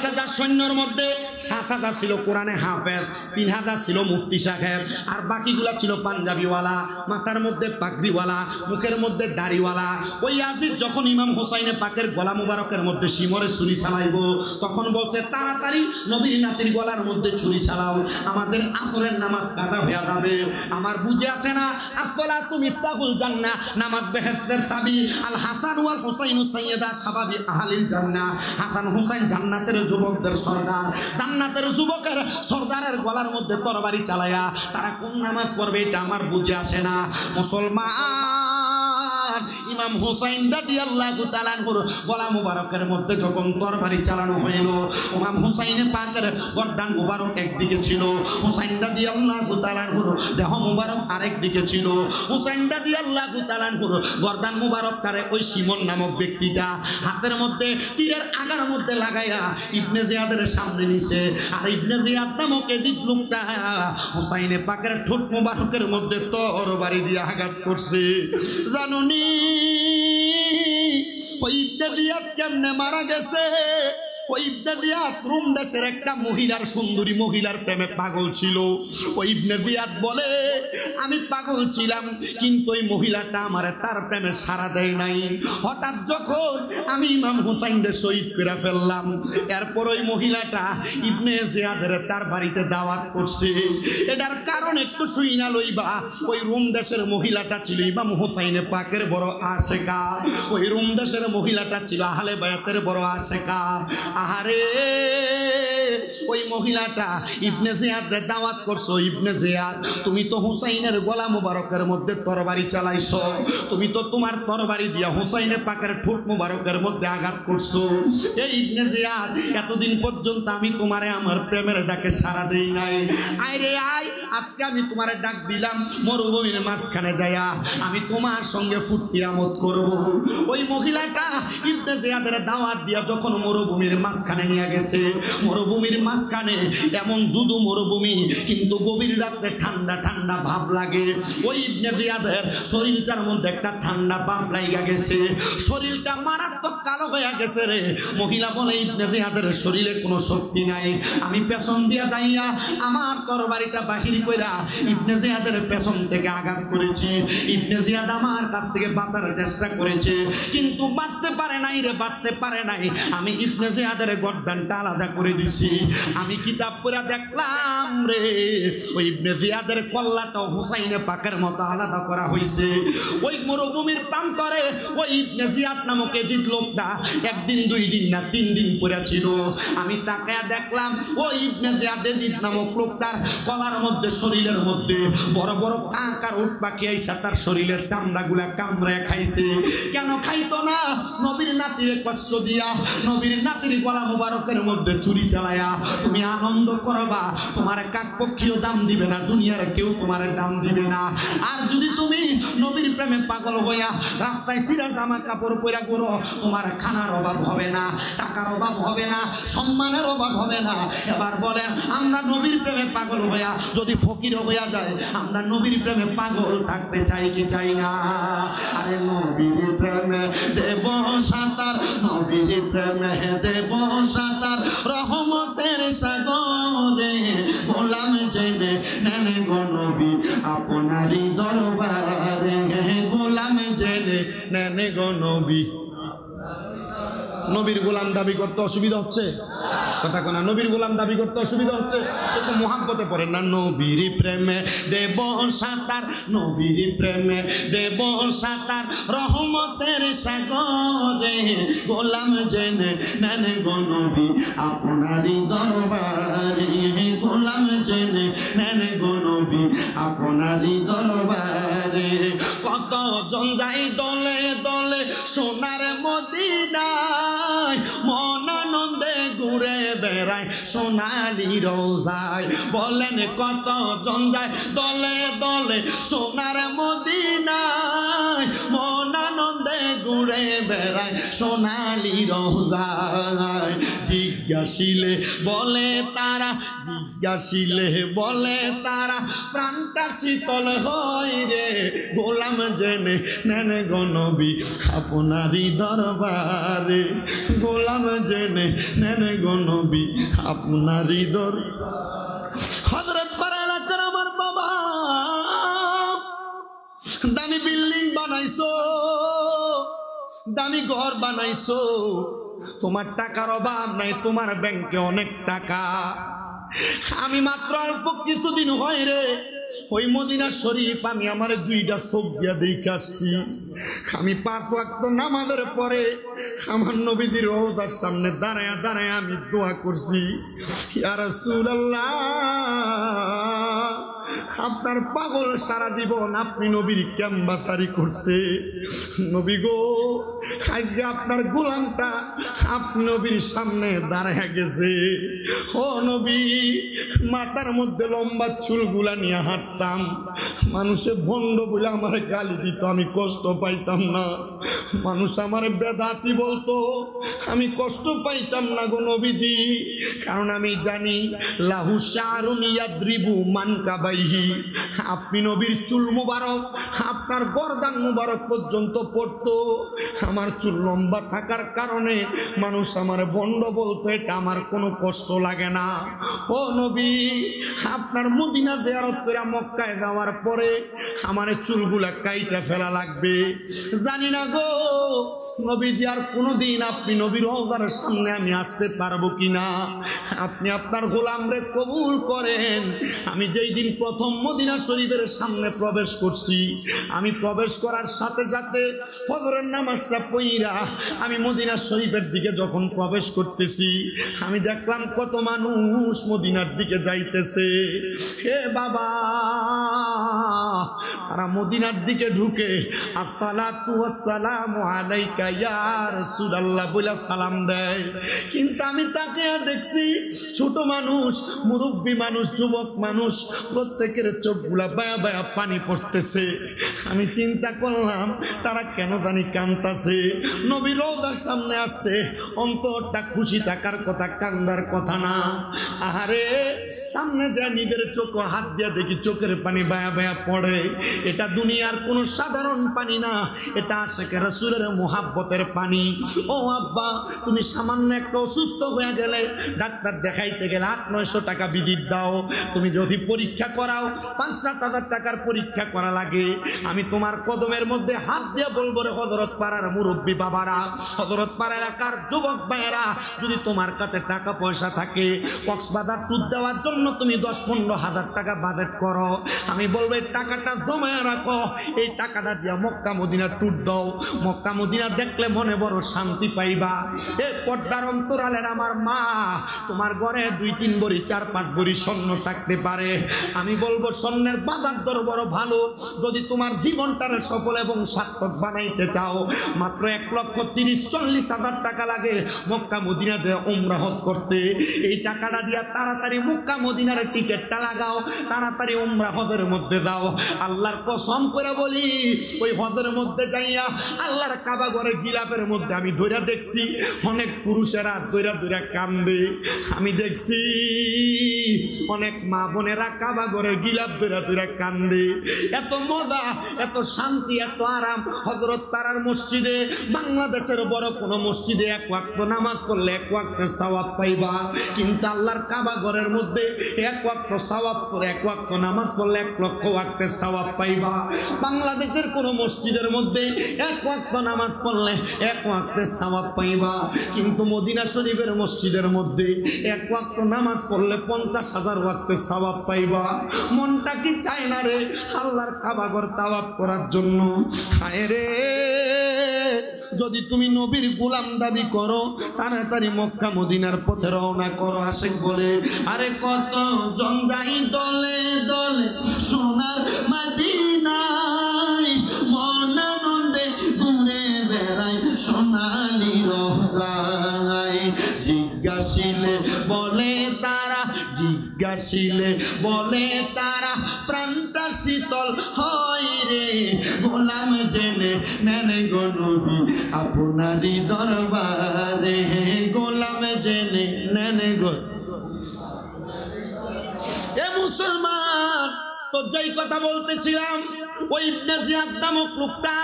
50,000 সৈন্যর মধ্যে 7,000 ছিল কোরআনে হাফেজ, 3,000 ছিল মুফতি সাহেব, আর বাকিগুলা ছিল পাঞ্জাবিওয়ালা, মাথার মধ্যে পাগড়িওয়ালা, মুখের মধ্যে দাড়িওয়ালা। ওই ইয়াজিদ যখন ইমাম হুসাইনে পাকের গলা মুবারকের মধ্যে শিমরে ছুরি চালাইব, তখন বলছে তাড়াতাড়ি নবীর নাতির গলার মধ্যে ছুরি চালাও, আমাদের আসরের নামাজ কাজা হয়ে যাবে। আমার বুঝে আসে না, আসসালাতু মিফতাহুল জান্নাহ, নামাজ বেহেশতের চাবি। আল হাসান ওয়াল হুসাইনু সাইয়্যিদা শাবাবি আহলিল জান্নাহ, হাসান হুসাইন জান্নাতের যুবকদের সরদার, জান্নাতের যুবকের সরদারের গলার মধ্যে তরবারি চালায়া তারা কোন নামাজ পড়বে এটা আমার বুঝে আসে না। মুসলমান, ইমাম হুসাইন রাদিয়াল্লাহু তাআলা আনহুর গলা মুবারকের মধ্যে যখন তরবারি চালানো হইল, ইমাম হুসাইনে পাকের গর্দান মুবারক একদিকে ছিল, হুসাইন রাদিয়াল্লাহু তাআলা আনহুর দেহ মুবারক আরেক দিকে ছিল। হুসাইন রাদিয়াল্লাহু তাআলা আনহুর গর্দান মুবারক তারে ওই শিমন নামক ব্যক্তিটা হাতের মধ্যে তীরের আগার মধ্যে লাগাইয়া ইবনে জিয়াদের সামনে নিছে, আর ইবনে জিয়াদ নামক এজিদ লোকটা হুসাইনে পাকের ঠোঁট মুবারকের মধ্যে তরবারি দিয়ে আঘাত করছে। জানুনি ওই ইবনে জিয়াদ কেমনে মারা গেছে? ওই ইবনে জিয়াদ রোম দেশের একটা মহিলার, সুন্দরী মহিলার প্রেমে পাগল ছিল। ওই ইবনে জিয়াদ বলে আমি পাগল ছিলাম, কিন্তু ওই মহিলাটা আমারে তার প্রেমে সাড়া দেয় নাই। হঠাৎ যখন আমি ইমাম হুসাইনকে শহীদ করে ফেললাম, এরপর ওই মহিলাটা ইবনে জিয়াদের তার বাড়িতে দাওয়াত করছে। এটার কারণ একটু শুই না লইবা। ওই রোম দেশের মহিলাটা ছিল ইমাম হুসাইনে পাকের বড় আশেকা, ওই রোম দেশের মহিলাটা ছিল আহলে বায়াতের বড় আশেকা। আহারে ওই মহিলাটা ইবনে জিয়াদের দাওয়াত করছো, ইবনে জিয়াদ তুমি তো হুসাইনের গলা মুবারকের মধ্যে তরবারি চালাইছো, তুমি তো তোমার তরবারি দিয়া হুসাইনে পাকের ঠোঁট মুবারকের মধ্যে আঘাত করছো। এই ইবনে জিয়াদ এতদিন পর্যন্ত আমি তোমারে আমার প্রেমের ডাকে সাড়া দেই নাই, আয় রে আয়, আজকে আমি তোমারে ডাক দিলাম মরুভূমির মাঝখানে যাইয়া আমি তোমার সঙ্গে ফুর্তি আমোদ করব। ওই মহিলাটা ইবনে জিয়াদের দাওয়াত দিয়া যখন মরুভূমির মাঝখানে নিয়ে গেছে, মরুভূমির মাঝখানে এমন দুদু মরুভূমি, কিন্তু গভীর রাত্রে ঠান্ডা ঠান্ডা ভাব লাগে। ওই ইবনে জিয়াদের শরীরটার মধ্যে একটা ঠান্ডা ভাব লাগা গেছে, শরীরটা মারাত্মক কালো হয়ে গেছে রে। মহিলা বলে ইবনে জিয়াদের শরীরে কোনো শক্তি নাই, আমি পেছন দিয়া যাইয়া আমার তরবারিটা বাহির কইরা ইবনে জিয়াদের পেছন থেকে আঘাত করেছি। ইবনে জিয়াদ আমার কাছ থেকে বাঁচার চেষ্টা করেছে, কিন্তু বাঁচতে পারে নাই রে, বাঁচতে পারে নাই। আমি ইবনে জিয়াদের গর্দানটা আলাদা করে দিছি। আমি কিতাব পড়ে দেখলাম রে, ওই ইবনে জিয়াদের কল্লাটা হুসাইনে পাকের মতো আলাদা করা হয়েছে। ওই মরুভূমির প্রান্তরে ওই ইবনে জিয়াদ নামক এজিদ লোকটা একদিন, 2 দিন না 3 দিন পড়ে ছিল। আমি তাকায়া দেখলাম ওই ইবনে জিয়াদ এজিদ নামক লোকটার গলার মধ্যে, শরীরের মধ্যে বড় বড় কাঁকার উট পাখি আইসা তার শরীরের চামড়াগুলা কামড়ায় খাইছে। কেন খাইতো না? নবীর নাতিরে কষ্ট দিয়া, নবীর নাতির গলা মুবারকের মধ্যে চুরি চালায়া তুমি আনন্দ করবা, তোমার কাকপক্ষীও দাম দিবে না, দুনিয়ার কেউ তোমার দাম দিবে না। আর যদি তুমি নবীর প্রেমে পাগল হইয়া রাস্তায় সিরা জামা কাপড় পরে ঘুরো, তোমার খানার অভাব হবে না, টাকার অভাব হবে না, সম্মানের অভাব হবে না। এবার বলেন, আমরা নবীর প্রেমে পাগল হইয়া যদি ফকির হইয়া যায়, আমরা নবীর প্রেমে পাগল থাকতে চাই কি চাই না? আরে নবীর প্রেমে দেব সাঁতার, নবীর প্রেমে দেব সাঁতার, রহমতের সাগরে গোলাম জেনে নেনে গো নবী আপনারই দরবারে, গোলাম জেনে নেনে গো নবী। নবীর গোলাম দাবি করতে অসুবিধা হচ্ছে? কথা কোনা, নবীর গোলাম দাবি করতে অসুবিধা হচ্ছে? তো মোহাব্বতে পড়ে না। নবীর প্রেমে দেব সাঁতার, নবীর প্রেমে দেব সাঁতার, রহমতের সাগরে গোলাম জেনে নেন গো নবী আপনারই দরবারে, গোলাম জেনে নেন গো নবী আপনারই দরবারে। কত জন যাই দলে দলে সোনার মদিনায়, মন আনন্দে ঘুরে বেড়ায় সোনালি রোজায়। বলেন কত জন যায় দলে দলে সোনার মদিনায়, মন আনন্দে ঘুরে বেড়ায় সোনালি রোজায়। জিজ্ঞাসিলে বলে তারা, জিজ্ঞাসিলে বলে তারা, প্রাণটা শীতল হয় রে, গোলাম জেনে নেন গো নবী আপনারই দরবারে, গোলাম জেনে নেন গো নবী আপনারই দরবারে। হযরত পাড়া এলাকার আমার বাবা, দামি বিল্ডিং বানাইছো, দামি ঘর বানাইছো, তোমার টাকার অভাব নাই, তোমার ব্যাংকে অনেক টাকা। আমি মাত্র অল্প কিছুদিন হয় রে ওই মদিনা শরীফ আমি আমার 2টা চোখ দিয়া দেখে আসছি। আমি 5 ওয়াক্ত নামাজের পরে আমার নবীজির রওজার সামনে দাঁড়ায়া দাঁড়ায়া আমি দোয়া করছি, ইয়া রাসূলুল্লাহ আপনার পাগল সারা জীবন আপনি নবীর ক্যাম্বাসারি করছে। নবী গো আজকে আপনার গোলামটা আপনি নবীর সামনে দাঁড়ায়া গেছে। ও নবী, মাথার মধ্যে লম্বা চুলগুলা নিয়ে হাঁটতাম, মানুষে ভণ্ড বলে আমার গালি দিত, আমি কষ্ট পাইতাম না। মানুষ আমার বেদাতি বলতো, আমি কষ্ট পাইতাম না গো নবীজি, কারণ আমি জানি লাহু শারুন ইয়াদ্রিবু মানকাবাইহি, আপনি নবীর চুল মুবারক আপনার গর্দান মুবারক পর্যন্ত পড়তো। আমার চুল লম্বা থাকার কারণে মানুষ আমার ভণ্ড বলতো, এটা আমার কোনো কষ্ট লাগে না। ও নবী, আপনার মদিনা জিয়ারত করে মক্কায় যাওয়ার পরে আমার চুলগুলা কাইটা ফেলা লাগবে। জানি না গো নবীজি আর কোনোদিন আপনি নবীর রওজার সামনে আমি আসতে পারবো কিনা। আপনি আপনার গোলামরে কবুল করেন। আমি যেই দিন প্রথম মদিনা শরীফের সামনে প্রবেশ করছি, আমি প্রবেশ করার সাথে সাথে ফজরের নামাজটা পড়া আমি মদিনা শরীফের দিকে যখন প্রবেশ করতেছি, আমি দেখলাম কত মানুষ মদিনার দিকে যাইতেছে। হে বাবা, তারা মদিনার দিকে ঢুকে আসসালাতু ওয়াসসালামু আলাইকা ইয়া রাসূলুল্লাহ বলে সালাম দেয়। কিন্তু আমি তাকে দেখছি ছোট মানুষ, মুরব্বী মানুষ, যুবক মানুষ, প্রত্যেকের চোখগুলা বায়া বায়া পানি পড়তেছে। আমি চিন্তা করলাম তারা কেন জানি কাঁদতেছে। নবী রওজার সামনে আসছে, অন্তরটা খুশি থাকার কথা, কান্দার কথা না। আহারে, সামনে যা নিজের চোখ হাত দিয়া দেখি চোখের পানি বায়া বায়া পড়ে। এটা দুনিয়ার কোনো সাধারণ পানি না, এটা আশিকে রাসূলের মুহাব্বতের পানি। ও আব্বা, তুমি সামান্য একটা অসুস্থ হয়ে গেলে ডাক্তার দেখাইতে গেলে 800-900 টাকা ভিজিট দাও। তুমি যদি পরীক্ষা করাও 5-7 হাজার টাকার পরীক্ষা করা লাগে। আমি তোমার কদমের মধ্যে হাত দিয়ে বলবো রে হযরত পাড়ার মুরব্বী বাবারা, হযরত পাড়া এলাকার যুবক ভাইয়েরা, যদি তোমার কাছে টাকা পয়সা থাকে কক্সবাজার ট্যুর দেওয়ার জন্য তুমি 10-15 হাজার টাকা বাজেট করো, আমি বলবো এই টাকাটা জমায় রাখো, এই টাকাটা দিয়া মক্কা মদিনা ট্যুর দাও। মক্কা মদিনা দেখলে মনে বড় শান্তি পাইবা। এ পর্দার অন্তরালের আমার মা, তোমার ঘরে 2-3 ভরি 4-5 ভরি স্বর্ণ থাকতে পারে, আমি বলবো স্বর্ণের বাজার দর বড় ভালো। যদি তোমার জীবনটারে সফল এবং সার্থক বানাইতে চাও, মাত্র 1,30,40 হাজার টাকা লাগে মক্কা মদিনা যে উমরা হজ করতে। এই টাকাটা দিয়া তাড়াতাড়ি মক্কা মদিনার টিকিটটা লাগাও, তাড়াতাড়ি উমরা হজের মধ্যে যাও। আল্লাহর কসম করে বলি, ওই হজের মধ্যে যাইয়া আল্লাহর কাবা ঘরের গিলাফের মধ্যে আমি ধইরা দেখছি অনেক পুরুষেরা ধইরা ধইরা কান্দে। আমি দেখছি অনেক মা বোনেরা কাবা ঘরের গিলাফ ধইরা ধইরা কান্দে। এত মজা, এত শান্তি, এত আরাম হযরত পাড়ার মসজিদে, বাংলাদেশের বড় কোনো মসজিদে 1 ওয়াক্ত নামাজ পড়লে 1 ওয়াক্তের সওয়াব পাইবা। কিন্তু আল্লাহর কাবা ঘরের মধ্যে 1 ওয়াক্ত সওয়াব করে 1 ওয়াক্ত নামাজ পড়লে 1 লক্ষ ওয়াক্তের সওয়াব পাইবা। বাংলাদেশের কোনো মসজিদের মধ্যে 1 ওয়াক্ত নামাজ পড়লে 1 ওয়াক্তের সওয়াব পাইবা। কিন্তু মদিনা শরীফের মসজিদের মধ্যে 1 ওয়াক্ত নামাজ পড়লে 50,000 ওয়াক্তের সওয়াব পাইবা। মনটা কি চায় না রে আল্লাহর কাবা ঘর তাওয়াফ করার জন্য? হায় রে, যদি তুমি নবীর গোলাম দাবি করো, তাড়াতাড়ি মক্কা মদিনার পথে রওনা করো। আশিক বলে, আরে কত জন যাই দলে দলে সোনার মদিনায়, মন আনন্দে ঘুরে বেড়ায় সোনালি রোজায়। জিজ্ঞাসিলে বলে তারা, জিজ্ঞাসিলে বলে তারা, প্রাণটা শীতল হয় রে। গোলাম জেনে নেন গো নবী আপনারই দরবারে, গোলাম জেনে নেন গো। এ মুসলমান, তো যেই কথা বলতেছিলাম, ওই ইবনে জিয়াদ নামক লোকটা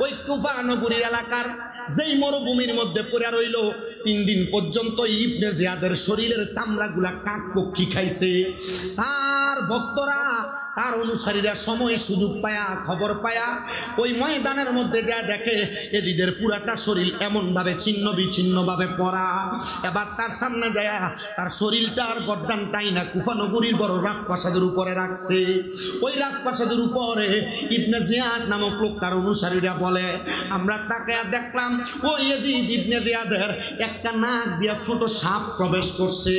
ওই কুফা নগরীর এলাকার যেই মরুভূমির মধ্যে পড়ে রইল, 3 দিন পর্যন্ত ইবনে জিয়াদের শরীরের চামড়াগুলা কাক পক্ষী খাইছে। তার ভক্তরা, তার অনুসারীরা সময় সুযোগ পায়া, খবর পায়া ওই ময়দানের মধ্যে যা দেখে এদিদের পুরাটা শরীর এমন ভাবে ছিন্ন বিচ্ছিন্ন ভাবে পড়া। এবার তার সামনে যায় তার শরীরটা আর গর্দানটাই না কুফা নগরীর বড় রাজপ্রাসাদের উপরে রাখছে। ওই রাজপ্রাসাদের উপরে ইবনে জিয়াদ নামক লোকটার অনুসারীরা বলে, আমরা তাকে দেখলাম ওই ইয়াজিদ ইবনে জিয়াদের একটা নাক দিয়া ছোট সাপ প্রবেশ করছে,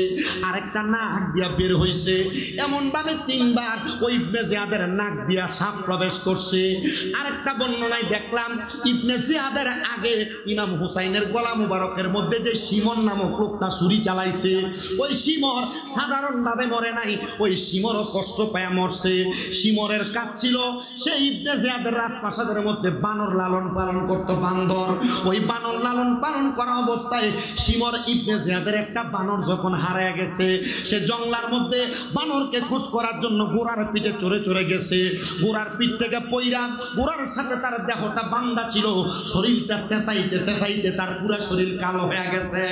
আর একটা নাক দিয়া বের হয়েছে। এমন ভাবে 3 বার ওই ইবনে জিয়াদের নাক দিয়া সাপ প্রবেশ করছে। আরেকটা বর্ণনায় দেখলাম ইবনে জিয়াদের আগে ইমাম হুসাইনের গলা মুবারকের মধ্যে যে শিমর নামক লোকটা ছুরি চালাইছে, ওই শিমর সাধারণভাবে মরে নাই, ওই শিমরও কষ্ট পায়া মরছে। শিমরের কাজ ছিল সেই ইবনে জিয়াদের রাজপ্রাসাদের মধ্যে বানর লালন পালন করত, বান্দর। ওই বানর লালন পালন করা অবস্থায় শিমর ইবনে জিয়াদের একটা বানর যখন হারিয়ে গেছে, সে জঙ্গলার মধ্যে বানরকে খোঁজ করার জন্য ঘোড়ার পিঠে চড়ে চড়ে গেছে। ঘোড়ার পিঠ থেকে পইরা ঘোড়ার সাথে তার দেহটা বান্ধা ছিল, শরীরটা চেঁচাইতে চেঁচাইতে তার পুরো শরীর কালো হয়ে গেছে।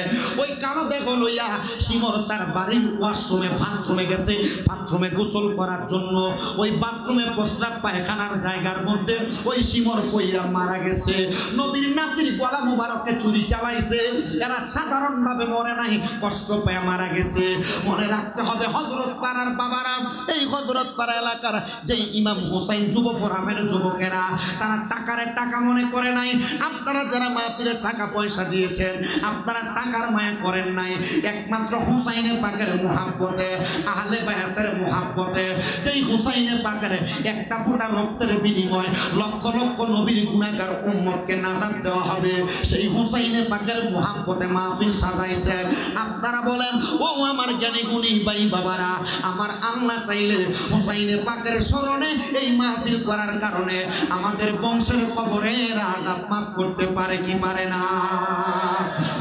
ওই কালো দেহ লইয়া শিমর তার বাড়ির ওয়াশরুমে বাথরুমে গেছে, বাথরুমে গোসল করার জন্য। ওই বাথরুমে প্রস্রাব পায়খানার জায়গার মধ্যে ওই শিমর পইরা মারা গেছে। নবীর নাতির গলা মুবারককে চুরি চালাইছে, এরা সাধারণভাবে মরে নাই, কষ্ট পেয়ে মারা গেছে। মনে রাখতে হবে হযরত পাড়ার বাবারা, এই হযরত পাড়া এলাকার যে ইমাম হুসাইন যুব ফোরামের যুবকেরা, তারা টাকারে টাকা মনে করে নাই। আপনারা যারা মাহফিলে টাকা পয়সা দিয়েছেন, আপনারা টাকার মায়া করেন নাই, একমাত্র হুসাইনে পাকের মুহাব্বতে, আহলে বায়াতের মুহাব্বতে। যেই হুসাইনে পাকের একটা ফোঁটা রক্তের বিনিময় লক্ষ লক্ষ নবীর গুনাহগার উম্মতকে নাজাত দেওয়া হবে, সেই হুসাইনে পাকের মুহাব্বতে মাহফিল সাজাইছেন। আপনারা বলেন, ও আমার জ্ঞানী গুণী ভাই বাবারা, আমার আল্লাহ চাইলে হুসাইনে পাকের স্মরণে এই মাহফিল করার কারণে আমাদের বংশের কবরের আযাব মাফ করতে পারে কি পারে না?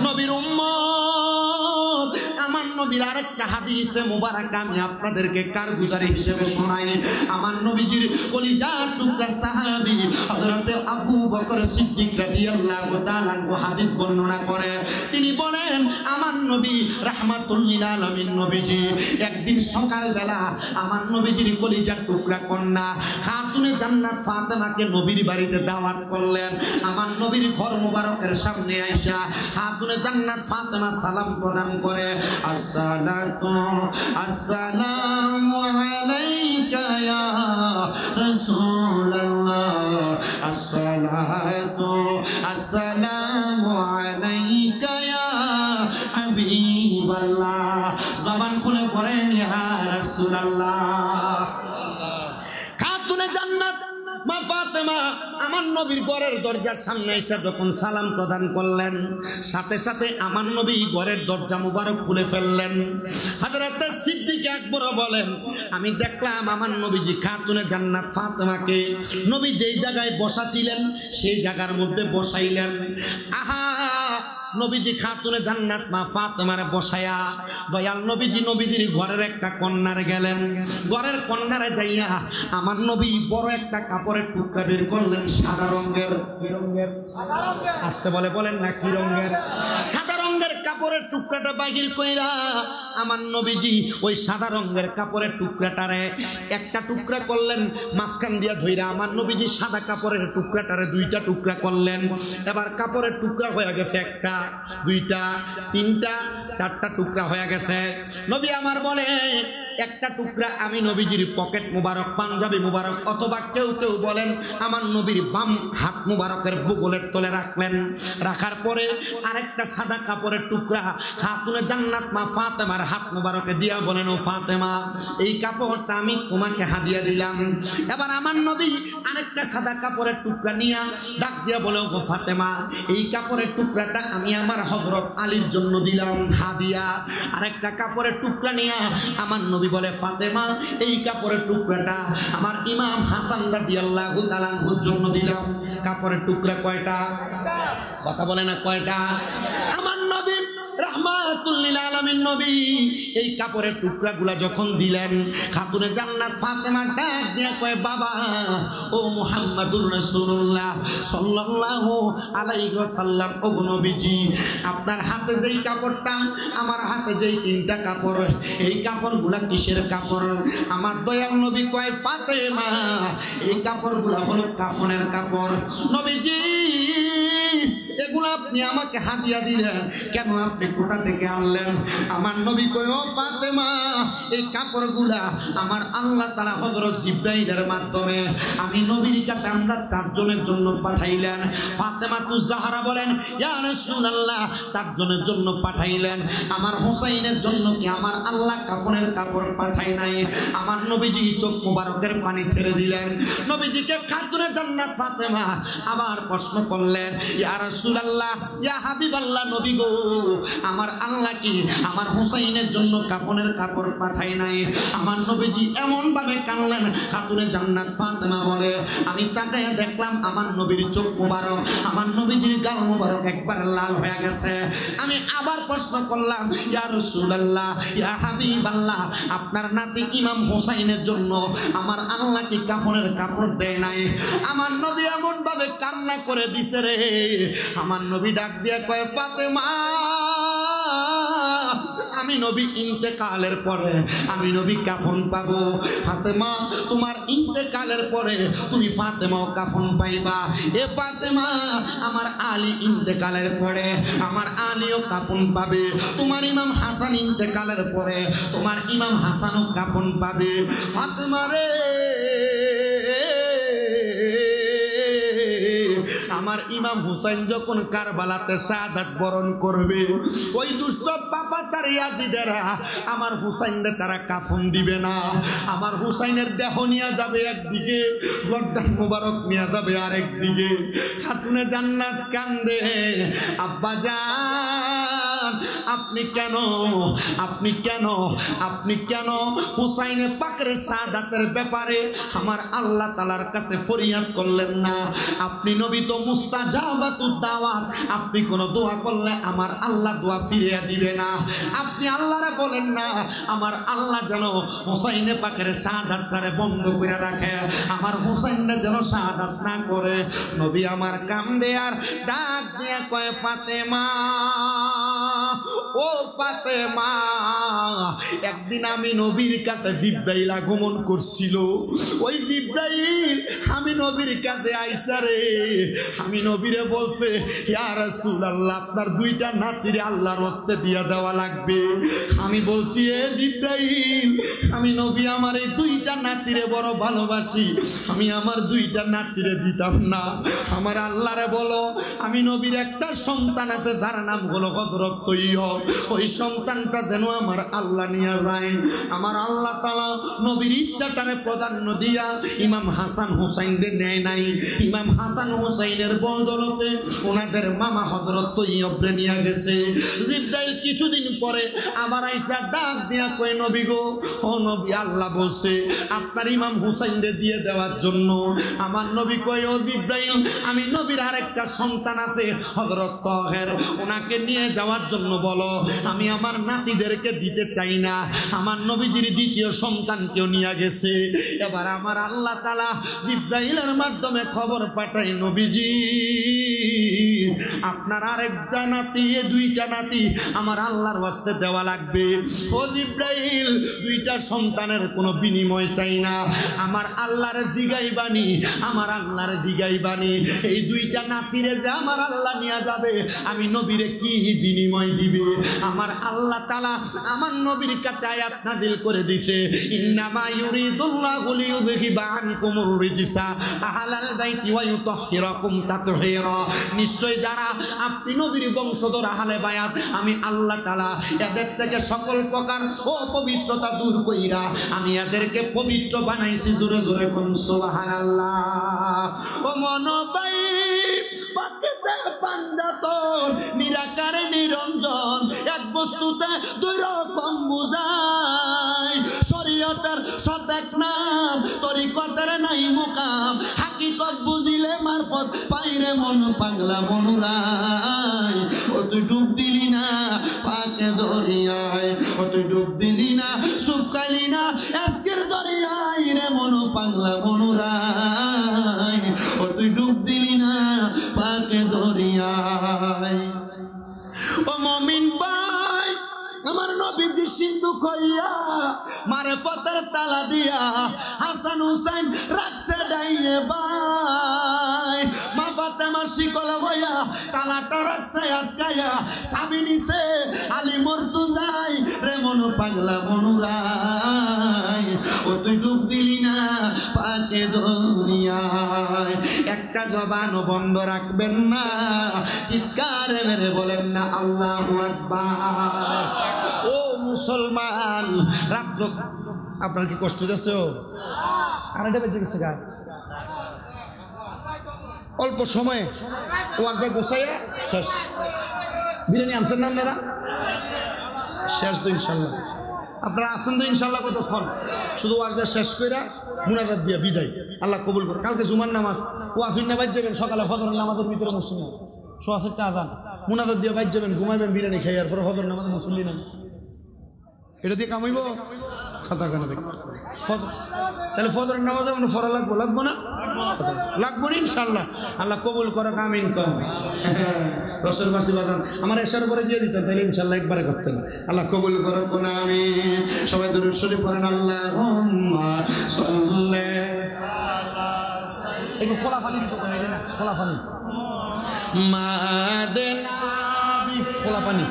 নবীর উম্মত, আমার নবীর আরেকটা হাদিসে মুবারক আমি আপনাদেরকে কারগুজারি হিসেবে শোনাই। আমার নবীজির কলিজার টুকরা সাহাবী হযরতে আবু বকর সিদ্দিক রাদিয়াল্লাহু তাআলা আনহু হাদিস বর্ণনা করে। তিনি বলেন, আমার নবী রাহমাতুল লিল আলামিন নবীজি একদিন সকালবেলা আমার নবীজির কলিজার টুকরা কন্যা খাতুনে জান্নাত ফাতেমাকে নবীর বাড়িতে দাওয়াত করলেন। আমার নবীর ঘর মুবারকের সামনে আইসা খাতুনে জান্নাত ফাতেমা সালাম প্রদান করে, আসসালাতু আসসালামু আলাইকা ইয়া রাসূলুল্লাহ, আসসালাতু আসসালামু আলাইকা ইয়া হাবিবাল্লাহ। জবান খুলে পড়েন ইয়া রাসূলুল্লাহ। খাতুনে জান্নাত মা ফাতেমা আমার নবীর ঘরের দরজার সামনে এসে যখন সালাম প্রদান করলেন, সাথে সাথে আমার নবী ঘরের দরজা মুবারক খুলে ফেললেন। হযরত সিদ্দিক আকবর বলেন, আমি দেখলাম আমার নবীজি খাতুনে জান্নাত ফাতেমাকে নবী যেই জায়গায় বসা ছিলেন সেই জায়গার মধ্যে বসাইলেন। আহা, নবীজি খাতুনে জান্নাত মা ফাতেমারে বসায়া দয়াল নবীজি নবীজির ঘরের একটা কন্যারে গেলেন। ঘরের কন্যারে যাইয়া আমার নবী বড় একটা কাপড়ের টুকরা বের করলেন, সাদা রঙের। আসতে বলেন না কি রঙের? সাদা রঙের কাপড়ের টুকরাটা বাহির কইরা আমার নবীজি ওই সাদা রঙের কাপড়ের টুকরাটারে একটা টুকরা করলেন, মাঝখান দিয়া ধইরা আমার নবীজি সাদা কাপড়ের টুকরাটারে 2টা টুকরা করলেন। এবার কাপড়ের টুকরা হয়ে গেছে 1টা, 2টা, 3টা, 4টা টুকরা হয়ে গেছে। নবী আমার বলে, একটা টুকরা আমি নবীজির পকেট মুবারক, পাঞ্জাবি মুবারক, অথবা কেউ কেউ বলেন আমার নবীর বাম হাত মুবারকের বুগলের তলে রাখলেন। রাখার পরে আরেকটা সাদা কাপড়ের টুকরা খাতুনে জান্নাত মা ফাতেমার হাত মুবারকে দিয়া বলেন, ও ফাতেমা, এই কাপড়টা আমি তোমাকে হাদিয়া দিলাম। এবার আমার নবী আরেকটা সাদা কাপড়ের টুকরা নিয়া ডাক দিয়া বলে, ও ফাতেমা, এই কাপড়ের টুকরাটা আমি আমার হযরত আলীর জন্য দিলাম হাদিয়া। আরেকটা কাপড়ের টুকরা নিয়া আমার নবী বলে, ফাতেমা, এই কাপড়ের টুকরাটা আমার ইমাম হাসান রাদিয়াল্লাহু তাআলা আনহুর জন্য দিলাম। কাপড়ের টুকরা কয়টা? কথা বলে না কয়টা? আমার নবী রাহমাতুল লিল আলামিন নবী এই কাপড়ের টুকরাগুলা যখন দিলেন, খাতুনে জান্নাত ফাতেমা ডাক দিয়া কয়, বাবা, ও মুহাম্মাদুর রাসূলুল্লাহ সাল্লাল্লাহু আলাইহি ওয়াসাল্লাম, ও নবীজি, আপনার হাতে যেই কাপড়টা, আমার হাতে যেই তিনটা কাপড়, এই কাপড়গুলা কিসের কাপড়? আমার দয়াল নবী কয়, ফাতেমা, এই কাপড়গুলা হলো কাফনের কাপড়। নবীজি, এগুলো আপনি আমাকে হাদিয়া দিলেন কেন? আপনি কোথা থেকে আনলেন? আমার নবী কয়, ও ফাতেমা, এই কাপড়গুলা আমার আল্লাহ তাআলা হযরত জিবরাইলের মাধ্যমে আমি নবীর কাছে আমরা 4 জনের জন্য পাঠাইলেন। ফাতেমা তুজ জাহরা বলেন, ইয়া রাসূলুল্লাহ, 4 জনের জন্য পাঠাইলেন, আমার হুসাইনের জন্য কি আমার আল্লাহ কাফনের কাপড় পাঠাই নাই? আমার নবীজি চোখ মুবারকের পানি ছেড়ে দিলেন। নবীজিকে খাতুনে জান্নাত ফাতেমা আবার প্রশ্ন করলেন, ইয়া রাসূলুল্লাহ, ইয়া হাবিবাল্লাহ, নবী গো, আমার আল্লাহ কি আমার হুসাইনের জন্য কাফনের কাপড় পাঠাই নাই? আমার নবীজি এমন ভাবে কানলেন, খাতুনে জান্নাত ফাতেমা বলে, আমি তাকায়া দেখলাম আমার নবীর চোখ মুবারক, আমার নবীজির গাল মুবারক একবার লাল হয়ে গেছে। আমি আবার প্রশ্ন করলাম, ইয়া রাসূলুল্লাহ, ইয়া হাবিবাল্লাহ, আপনার নাতি ইমাম হুসাইনের জন্য আমার আল্লাহ কি কাফনের কাপড় দেয় নাই? আমার নবী এমন ভাবে কান্না করে দিছে রে। আমার নবী ডাক দিয়া কয়, ফাতেমা, আমি নবী ইন্তেকালের পরে আমি নবী কাফন পাবো। ফাতেমা, তোমার ইন্তেকালের পরে তুমি ফাতেমাও কাফন পাইবা। এ ফাতেমা, আমার আলী ইন্তেকালের পরে আমার আলীও কাফন পাবে। তোমার ইমাম হাসান ইন্তেকালের পরে তোমার ইমাম হাসানও কাফন পাবে। ফাতেমা রে, আমার ইমাম হুসাইন যখন কারবালাতে শাহাদাত বরণ করবে, ওই দুষ্ট পাপাচার ইয়াজিদেরা আমার হুসাইনরে তারা কাফন দিবে না। আমার হুসাইনের দেহ নিয়ে যাবে একদিকে, গর্দান মুবারক নিয়ে যাবে আরেকদিকে। খাতুনে জান্নাত কান্দে, আব্বা জান, আপনি কেন আপনি কেন আপনি কেন হুসাইনে পাকের শাহাদাতের ব্যাপারে আমার আল্লাহ তাআলার কাছে ফরিয়াদ করলেন না? আপনি নবী তো মুস্তাজাবাতুদ দাওয়াত, আপনি কোন দোয়া করলে আমার আল্লাহ দোয়া ফিরিয়ে দিবে না। আপনি আল্লাহরে বলেন না আমার আল্লাহ যেন হুসাইনে পাকের শাহাদাতটারে বন্ধ করে রাখে, আমার হুসাইনরে যেন শাহাদাত না করে। নবী আমার কান্দে আর ডাক দিয়া কয়, ফাতেমা, ও ফাতেমা, একদিন আমি নবীর কাছে জিবরাইল আগমন করছিল। ওই জিবরাইল আমি নবীর কাছে আইসা রে, আমি নবীরে বলছে, ইয়া রাসূলুল্লাহ, আপনার 2টা নাতিরে আল্লাহর হস্তে দিয়া দেওয়া লাগবে। আমি বলছি, এ জিবরাইল, আমি নবী আমার এই 2টা নাতিরে বড় ভালোবাসি, আমি আমার 2টা নাতিরে দিতাম না। আমার আল্লাহরে বলো, আমি নবীর একটা সন্তান আছে যার নাম হলো হযরত তৈয়ব, ওই সন্তানটা যেন আমার আল্লাহ নিয়ে যায়। আমার আল্লাহ তাআলা নবীর ইচ্ছাটারে প্রাধান্য দিয়া ইমাম হাসান হুসাইনরে নেয় নাই। ইমাম হাসান হুসাইনের বদৌলতে ওনাদের মামা হযরত তৈয়বরে নিয়ে গেছে। জিবরাইল কিছুদিন পরে আবার আইসা ডাক দিয়া কয়, নবী গো, ও নবী, আল্লাহ বলছে আপনার ইমাম হুসাইনরে দিয়ে দেওয়ার জন্য। আমার নবী কয়, ও জিবরাইল, আমি নবীর আরেকটা সন্তান আছে হযরত তাহের, ওনাকে নিয়ে যাওয়ার জন্য বলো, আমি আমার নাতিদেরকে দিতে চাই না। আমার নবীজির দ্বিতীয় সন্তানকেও নিয়ে গেছে। এবার আমার আল্লাহ তাআলা জিবরাইলের মাধ্যমে খবর পাঠায়, নবীজি আপনার আরেকটা নাতি, দুইটা নাতি আমার আল্লাহর ওয়াস্তে দেওয়া লাগবে। ও জিবরাইল, দুইটা সন্তানের কোনো বিনিময় চাই না, আমার আল্লাহরে জিগাইবানি, আমার আল্লাহরে জিগাইবানি এই দুইটা নাতিরে যে আমার আল্লাহ নিয়ে যাবে, আমি নবীরে কি বিনিময় দিবে? আমার আল্লাহ তাআলা আমার নবীর কাছে আয়াত নাযিল করে দিয়েছে, ইন্নামা ইউরিদুল্লাহু লিইউযহিবা আনকুমুর রিজসা আহলাল বাইতি ওয়া ইউতাহহিরাকুম তাতহীরা। নিশ্চয় যারা আপনি নবীর বংশধর আহলে বায়াত, আমি আল্লাহ তাআলা এদের থেকে সকল প্রকার অপবিত্রতা দূর কইরা আমি এদেরকে পবিত্র বানাইছি। জোরে জোরে কোন সুবহানাল্লাহ। ও মনোবাই পাকেতে পাঞ্জাতন নিরাকারে নিরঞ্জন, এক বস্তুতে দুই রকম বুঝায়। শরীয়তের শতেক নাম, তরিকতের নাই মুকাম, হাকিকত বুঝিলে মারফত পাইরে মন পাগলা মনুরাই। ও তুই ডুব দিলি না পাকে দরিয়ায়, ও তুই ডুব দিলি না সুকালি না আজকের দরিয়ায় রে মন পাগলা মনুরাই। ও তুই ডুব দিলি না পাকে দরিয়ায়। ও মুমিন ভাই, আমার নবীজি সিন্ধু কইয়া মারেফতের তালা দিয়া হাসান হুসাইন রাখছে ডাইনে ভাই। মা ফাতেমার শিকল হইয়া তালাটা রাখছে আটকাইয়া, চাবি নিছে আলী মর্তুজাই রে মন পাগলা মনুরাই। ও তুই ডুব দিলি না পাকে দরিয়ায়। একটা জবানও বন্ধ রাখবেন না, চিৎকার মেরে বলেন না আল্লাহু আকবার। ও মুসলমান, রাত্র আপনার কি কষ্ট যাচ্ছে? আর এটা বেঁচে গেছে গা অল্প সময়ে ওয়াজটা গোছাইয়া শেষ। বিরিয়ানি আনছেন না আপনারা? শেষ তো ইনশাল্লাহ। আপনারা আসেন তো ইনশাল্লাহ কতক্ষণ? শুধু ওয়াজটা শেষ করে মুনাজাত দিয়া বিদায়, আল্লাহ কবুল করে। কালকে জুমার নামাজ, ওয়াফির না বাইর যাবেন, সকালে ফজরের নামাজের ভিতরে মুসলিম সোয়া 7টা আজান, মুনাজাত দিয়ে বাইর যাবেন, ঘুমাইবেন বিরিয়ানি খাই, আর পরে ফজর নামাজ মুসল্লি নেন। এটা দিয়ে কামাইব খাতা খানা দেখ ফজর। তাহলে ফজরের নামাজ আমরা ফরা লাগবো, লাগবো না? লাগবো না ইনশাল্লাহ। আল্লাহ কবুল করো, আমিন কম। রসের বাসি বাজান আমার এসার পরে দিয়ে দিতেন, তাহলে ইনশাল্লাহ একবারে করতেন। আল্লাহ কবুল করো, কোন আমিন। সবাই দরুদ শরীফ পড়েন, আল্লাহুম্মা সাল্লি। একটু খোলা পানি দিতে পারেন, খোলা পানি মাদে নাবি, খোলা পানি।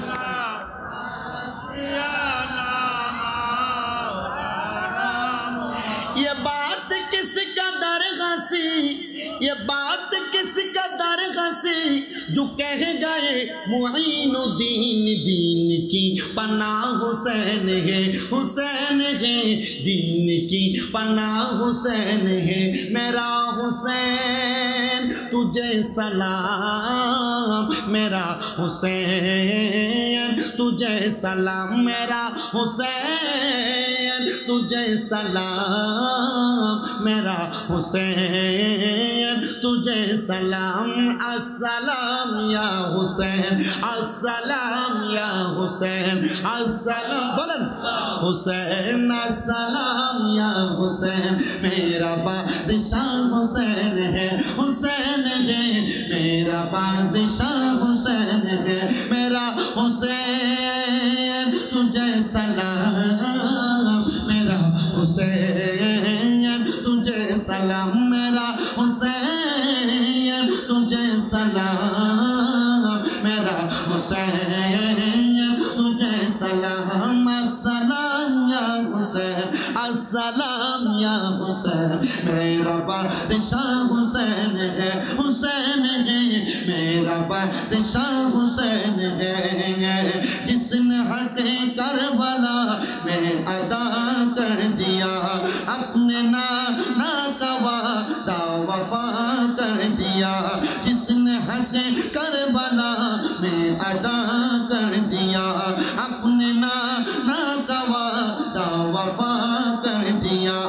ये बात किस कदर हंसी, ये बात किस कदर हंसी, जो कह गए मुईनुद्दीन दीन की पनाह हुसैन है, हुसैन है दीन की पनाह हुसैन है। मेरा हुसैन तुझे सलाम, मेरा हुसैन तुझे सलाम, मेरा हुसैन तुझे सलाम, मेरा हुसैन तुझे सलाम। अस्सलाम या हुसैन, अस्सलाम या हुसैन, अस्सलाम बोलन हुसैन, अस्सलाम या हुसैन। मेरा बादशाह हुसैन है, हुसैन है मेरा बादशाह हुसैन है। मेरा हुसैन तुझे सलाम, मेरा हुसैन तुझे सलाम, मेरा हुसैन तुझे सलाम, मेरा हुसैन तुझे सलाम। अस्सलाम या हुसैन, अस्सलाम या हुसैन। मेरा बादशाह हुसैन है, हुसैन है मेरा बादशाह हुसैन है। जिसने हक करबला में अदा कर दिया, अपने नाना का वादा वफा कर दिया। जिसने हक करबला में अदा कर दिया, अपने नाना का वादा वफा कर दिया।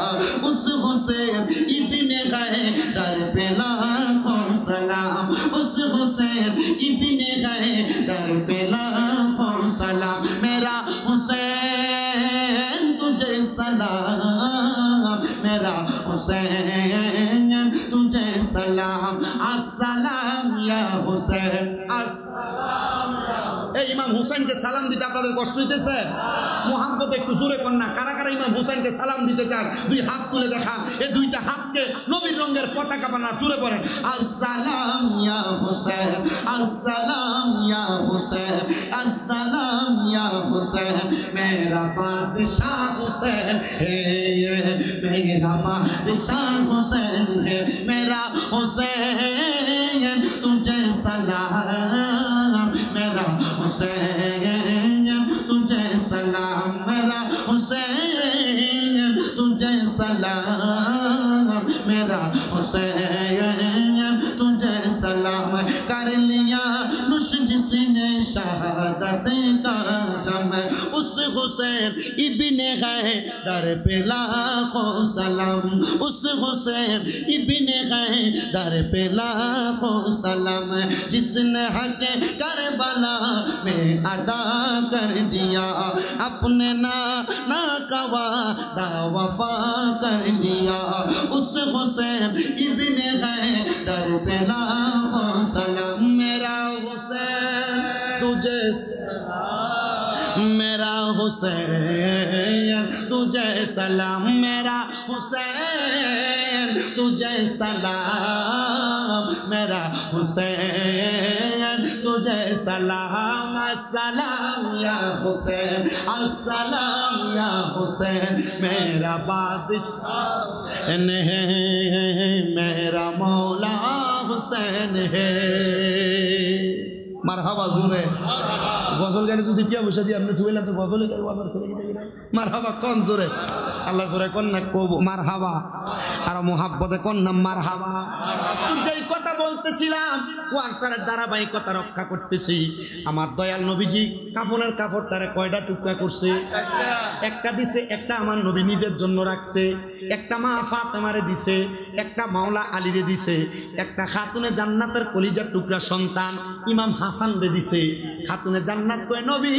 उस हुसैन इब्ने हैदर पे लाखों सलाम, उस हुसैन इब्ने हैदर पे लाखों सलाम। मेरा हुसैन तुझे सलाम, मेरा हुसैन तुझे सलाम। अस्सलाम या हुसैन, হুসাইনকে সালাম দিতে আপনাদের কষ্ট হইতেছে? মোহাম্মদ একটু জোরে কর না। কারা কারা ইমাম হুসাইনকে সালাম দিতে চান? দুই হাত তুলে দেখান। এই দুইটা হাতকে নবীর রঙের পতাকা বানা জোরে পড়েন, আসসালাম ইয়া হুসাইন, আসসালাম ইয়া হুসাইন, আসসালাম ইয়া হুসাইন, মেরা বাদশাহ হুসাইন হে, मेरा बादशाह हुसैन है, मेरा हुसैन तुझे सलाम, मेरा हुसैन तुझे सलाम, मेरा हुसैन तुझे सलाम, मेरा हुसैन तुझे सलाम। कर लिया नुश जिसने शहादत का जम, उस हुसैन इब्ने हैदर पे लाखों सलाम, उस हुसैन इब्ने हैदर पे लाखों सलाम, जिसने हक करबला में अदा कर दिया, अपने नाना का वादा वफा कर लिया, उस हुसैन इब्ने हैदर पे लाखों सलाम, मेरा हुसैन तुझे सलाम, मेरा हुसैन तुझे सलाम, मेरा हुसैन तुझे सलाम, मेरा हुसैन तुझे सलाम, अस्सलाम या हुसैन, अस्सलाम या हुसैन, मेरा बादशाह है, मेरा मौला हुसैन है। মারহাবা জোরে গজল গানে যদি টিয়া বসে দিয়ে আপনি চুইলাম তো গজলে গাইব আবার করে গিয়ে মারহাবা কোন জোরে আল্লাহ জোরে কোন না কব মারহাবা আর মোহাব্বতে কোন না মারহাবা। তো যেই কথা বলতেছিলাম ওয়াজটার ধারাবাহিকতা রক্ষা করতেছি। আমার দয়াল নবীজি কাফনের কাপড়টারে কয়টা টুকরা করছে? একটা দিছে, একটা আমার নবী নিজের জন্য রাখছে, একটা মা ফাতেমারে দিছে, একটা মাওলা আলীরে দিছে, একটা খাতুনে জান্নাতের কলিজার টুকরা সন্তান ইমাম হাসান রে দিছে। খাতুনে জান্নাত কয় নবী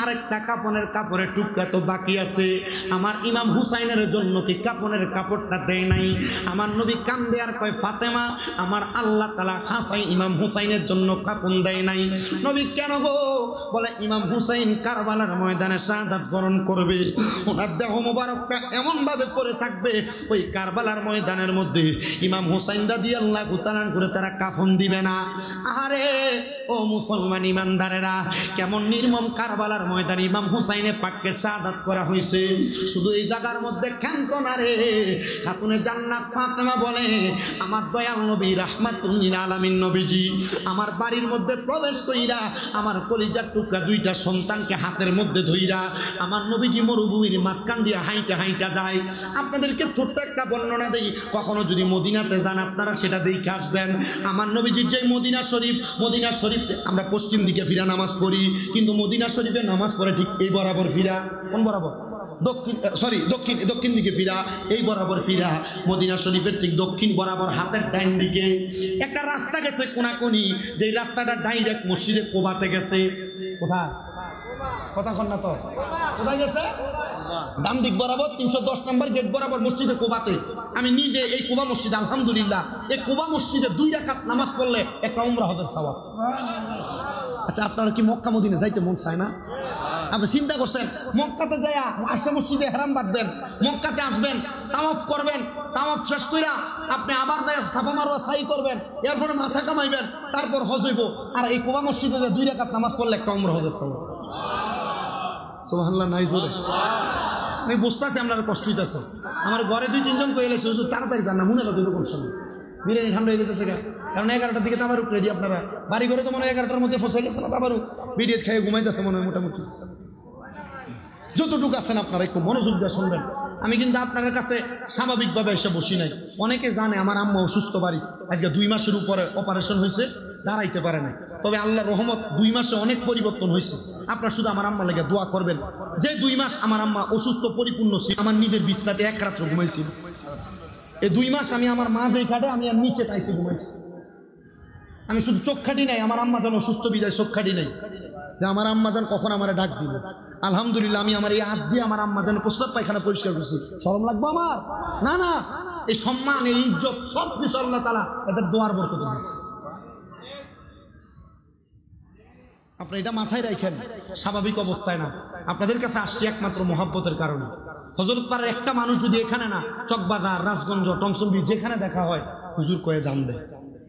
আরেকটা কাপনের কাপড়ের টুকরা তো বাকি আছে, আমার ইমাম হুসাইনের জন্য কি কাপনের কাপড়টা দেয় নাই? আমার নবী কান্দে আর কয় ফাতেমা আমার আল্লাহ তাআলা হাসান ইমাম হুসাইনের জন্য কাপন দেয় নাই। নবী কেন গো? বলে ইমাম হুসাইন কারবালার ময়দানে শাহাদাত বরণ করবে, ওনার দেহ মোবারকটা এমন ভাবে পড়ে থাকবে ওই কারবালার ময়দানের মধ্যে ইমাম হুসাইন রাদিয়াল্লাহু তাআলা করে তারা কাফন দিবে না। আরে ও মুসলমান ইমানদারেরা, কেমন নির্মম কারবালার ময়দানে ইমাম হুসাইনে পাককে শাহাদাত করা হয়েছে। শুধু এই জায়গার মধ্যে ক্ষান্ত না রে, খাতুনে জান্নাত ফাতেমা বলে আমার দয়াল নবী রাহমাতুল লিল আলামিন নবীজি আমার বাড়ির মধ্যে প্রবেশ কইরা আমার কলিজার টুকরা দুইটা সন্তানকে হাতের মধ্যে ধইরা আমার নবীজি মরুভূমির মাঝখান দিয়ে হাইটা হাইটা যায়। আপনাদেরকে ছোট্ট একটা বর্ণনা দেই, কখনো যদি মদিনাতে যান আপনারা সেটা দেখে আসবেন। আমার নবীজির যে মদিনা শরীফ, মদিনা শরীফ আমরা পশ্চিম দিকে ফিরা নামাজ পড়ি, কিন্তু মদিনা শরীফে নামাজ পড়ে ঠিক এই বরাবর ফিরা। কোন বরাবর? দক্ষিণ দিকে ফিরা, এই বরাবর ফিরা। মদিনা শরীফের ঠিক দক্ষিণ বরাবর হাতের ডাইন দিকে একটা রাস্তা গেছে কোনাকুনি, যে রাস্তাটা ডাইরেক্ট মসজিদে কোবাতে গেছে। কোথায়? কথা কন না তো, কোথায় গেছে? ডান দিক বরাবর 310 নম্বর গেট বরাবর মসজিদে কোবাতে। আমি নিজে এই কোবা মসজিদে আলহামদুলিল্লাহ এই কোবা মসজিদে 2 রাকাত নামাজ পড়লে একটা উমরা হজের সওয়াব। আচ্ছা আপনারা কি মক্কা মদিনা যাইতে মন চায় না? আপনি চিন্তা করছেন মক্কাতে যায় আসে মসজিদে হেরাম বাঁধবেন, মক্কাতে আসবেন, তাওয়াফ করবেন, তাওয়াফ শেষ কইরা আপনি আবার সাফা মারওয়া সাই করবেন, এরপরে মাথা কামাইবেন, তারপর হজ হইব। আর এই কোবা মসজিদে 2 রাকাত নামাজ পড়লে একটা উমরা হজের সওয়াব। সুবহানাল্লাহ নাই জোরে। আমি বুঝতেছি আপনার কষ্ট হইতেছে। আমার ঘরে 2-3 জন কইলে হুজুর তাড়াতাড়ি যান না, মনে কথা কোন সময় বিরিয়ানি ঠান্ডা হয়ে যেতেছে গা, কারণ 11টার দিকে তাবারুক রেডি। আপনারা বাড়ি ঘরে তো মনে হয় 11টার মধ্যে ফসে গেছে না তাবারুক, বিরিয়ানি খেয়ে ঘুমাইতেছে মনে হয় মোটামুটি। যতটুকু আছেন আপনারা একটু মনোযোগ দিয়ে শুনবেন। আমি কিন্তু আপনার কাছে স্বাভাবিকভাবে এসে বসি নাই। অনেকে জানে আমার আম্মা অসুস্থ, বাড়ি আজকে 2 মাসের উপরে অপারেশন হয়েছে, দাঁড়াইতে পারে না। তবে আল্লাহর রহমত 2 মাসে অনেক পরিবর্তন হয়েছে। আপনারা শুধু আমার আম্মা লেগে দোয়া করবেন। যে 2 মাস আমার আম্মা অসুস্থ পরিপূর্ণ ছিল, আমার নিজের বিছনাতে 1 রাত্র ঘুমাইছিল। এই 2 মাস আমি আমার মা যেই খাটে আমি আর নিচে টাইসে ঘুমাইছি। আমি শুধু চোখ খাটি নাই, আমার আম্মা যেন অসুস্থ বিদায় চোখ খাটি নাই, যে আমার আম্মা যেন কখন আমার ডাক দিবে। আলহামদুলিল্লাহ আমি আমার এই হাত দিয়ে আমার আম্মা যেন প্রস্রাব পায়খানা পরিষ্কার করছি। শরম লাগবে আমার? না না, এই সম্মান এই ইজ্জত সব কিছু আল্লাহ তাআলা এদের দোয়ার বরকতে দিয়েছে। আপনি এটা মাথায় রাখেন, স্বাভাবিক অবস্থায় না। আপনাদের কাছে আসছি একমাত্র মহাব্বতের কারণে। হযরত পাড়ার একটা মানুষ যদি এখানে না, চকবাজার, রাজগঞ্জ, টমসম্বি যেখানে দেখা হয়, হুজুর কয়ে জান দেয়।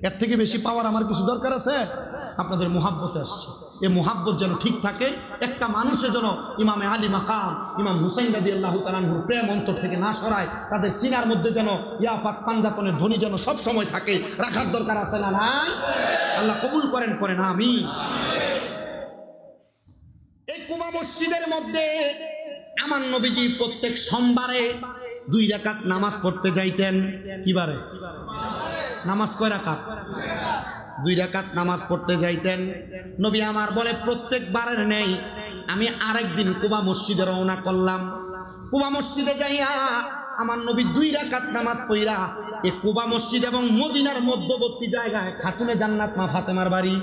এর থেকে বেশি পাওয়ার আমার কিছু দরকার আছে? আপনাদের মহাব্বতে আসছে। এই মহাব্বত যেন ঠিক থাকে, একটা মানুষের যেন ইমামে আলী মাকাম, ইমাম হুসাইন রাদিয়াল্লাহু তাআলা আনহুর প্রেম অন্তর থেকে না সরায়, তাদের সিনার মধ্যে যেন ইয়া পাক পাঞ্জাতনের ধ্বনি যেন সব সময় থাকে, রাখার দরকার আছে না? নাই? আল্লাহ কবুল করেন, করেন আমিন। এই কুবা মসজিদের মধ্যে আমার নবীজি প্রত্যেক সোমবারে 2 রাকাত নামাজ পড়তে যাইতেন। কি বারে? নামাজ কয় রাকাত? 2 রাকাত নামাজ পড়তে যাইতেন। নবী আমার বলে প্রত্যেকবারের নেই, আমি আরেকদিন কুবা মসজিদে রওনা করলাম। কুবা মসজিদে যাইয়া আমার নবী 2 রাকাত নামাজ পড়া এই কুবা মসজিদ এবং মদিনার মধ্যবর্তী জায়গায় খাতুনে জান্নাত মা ফাতেমার বাড়ি।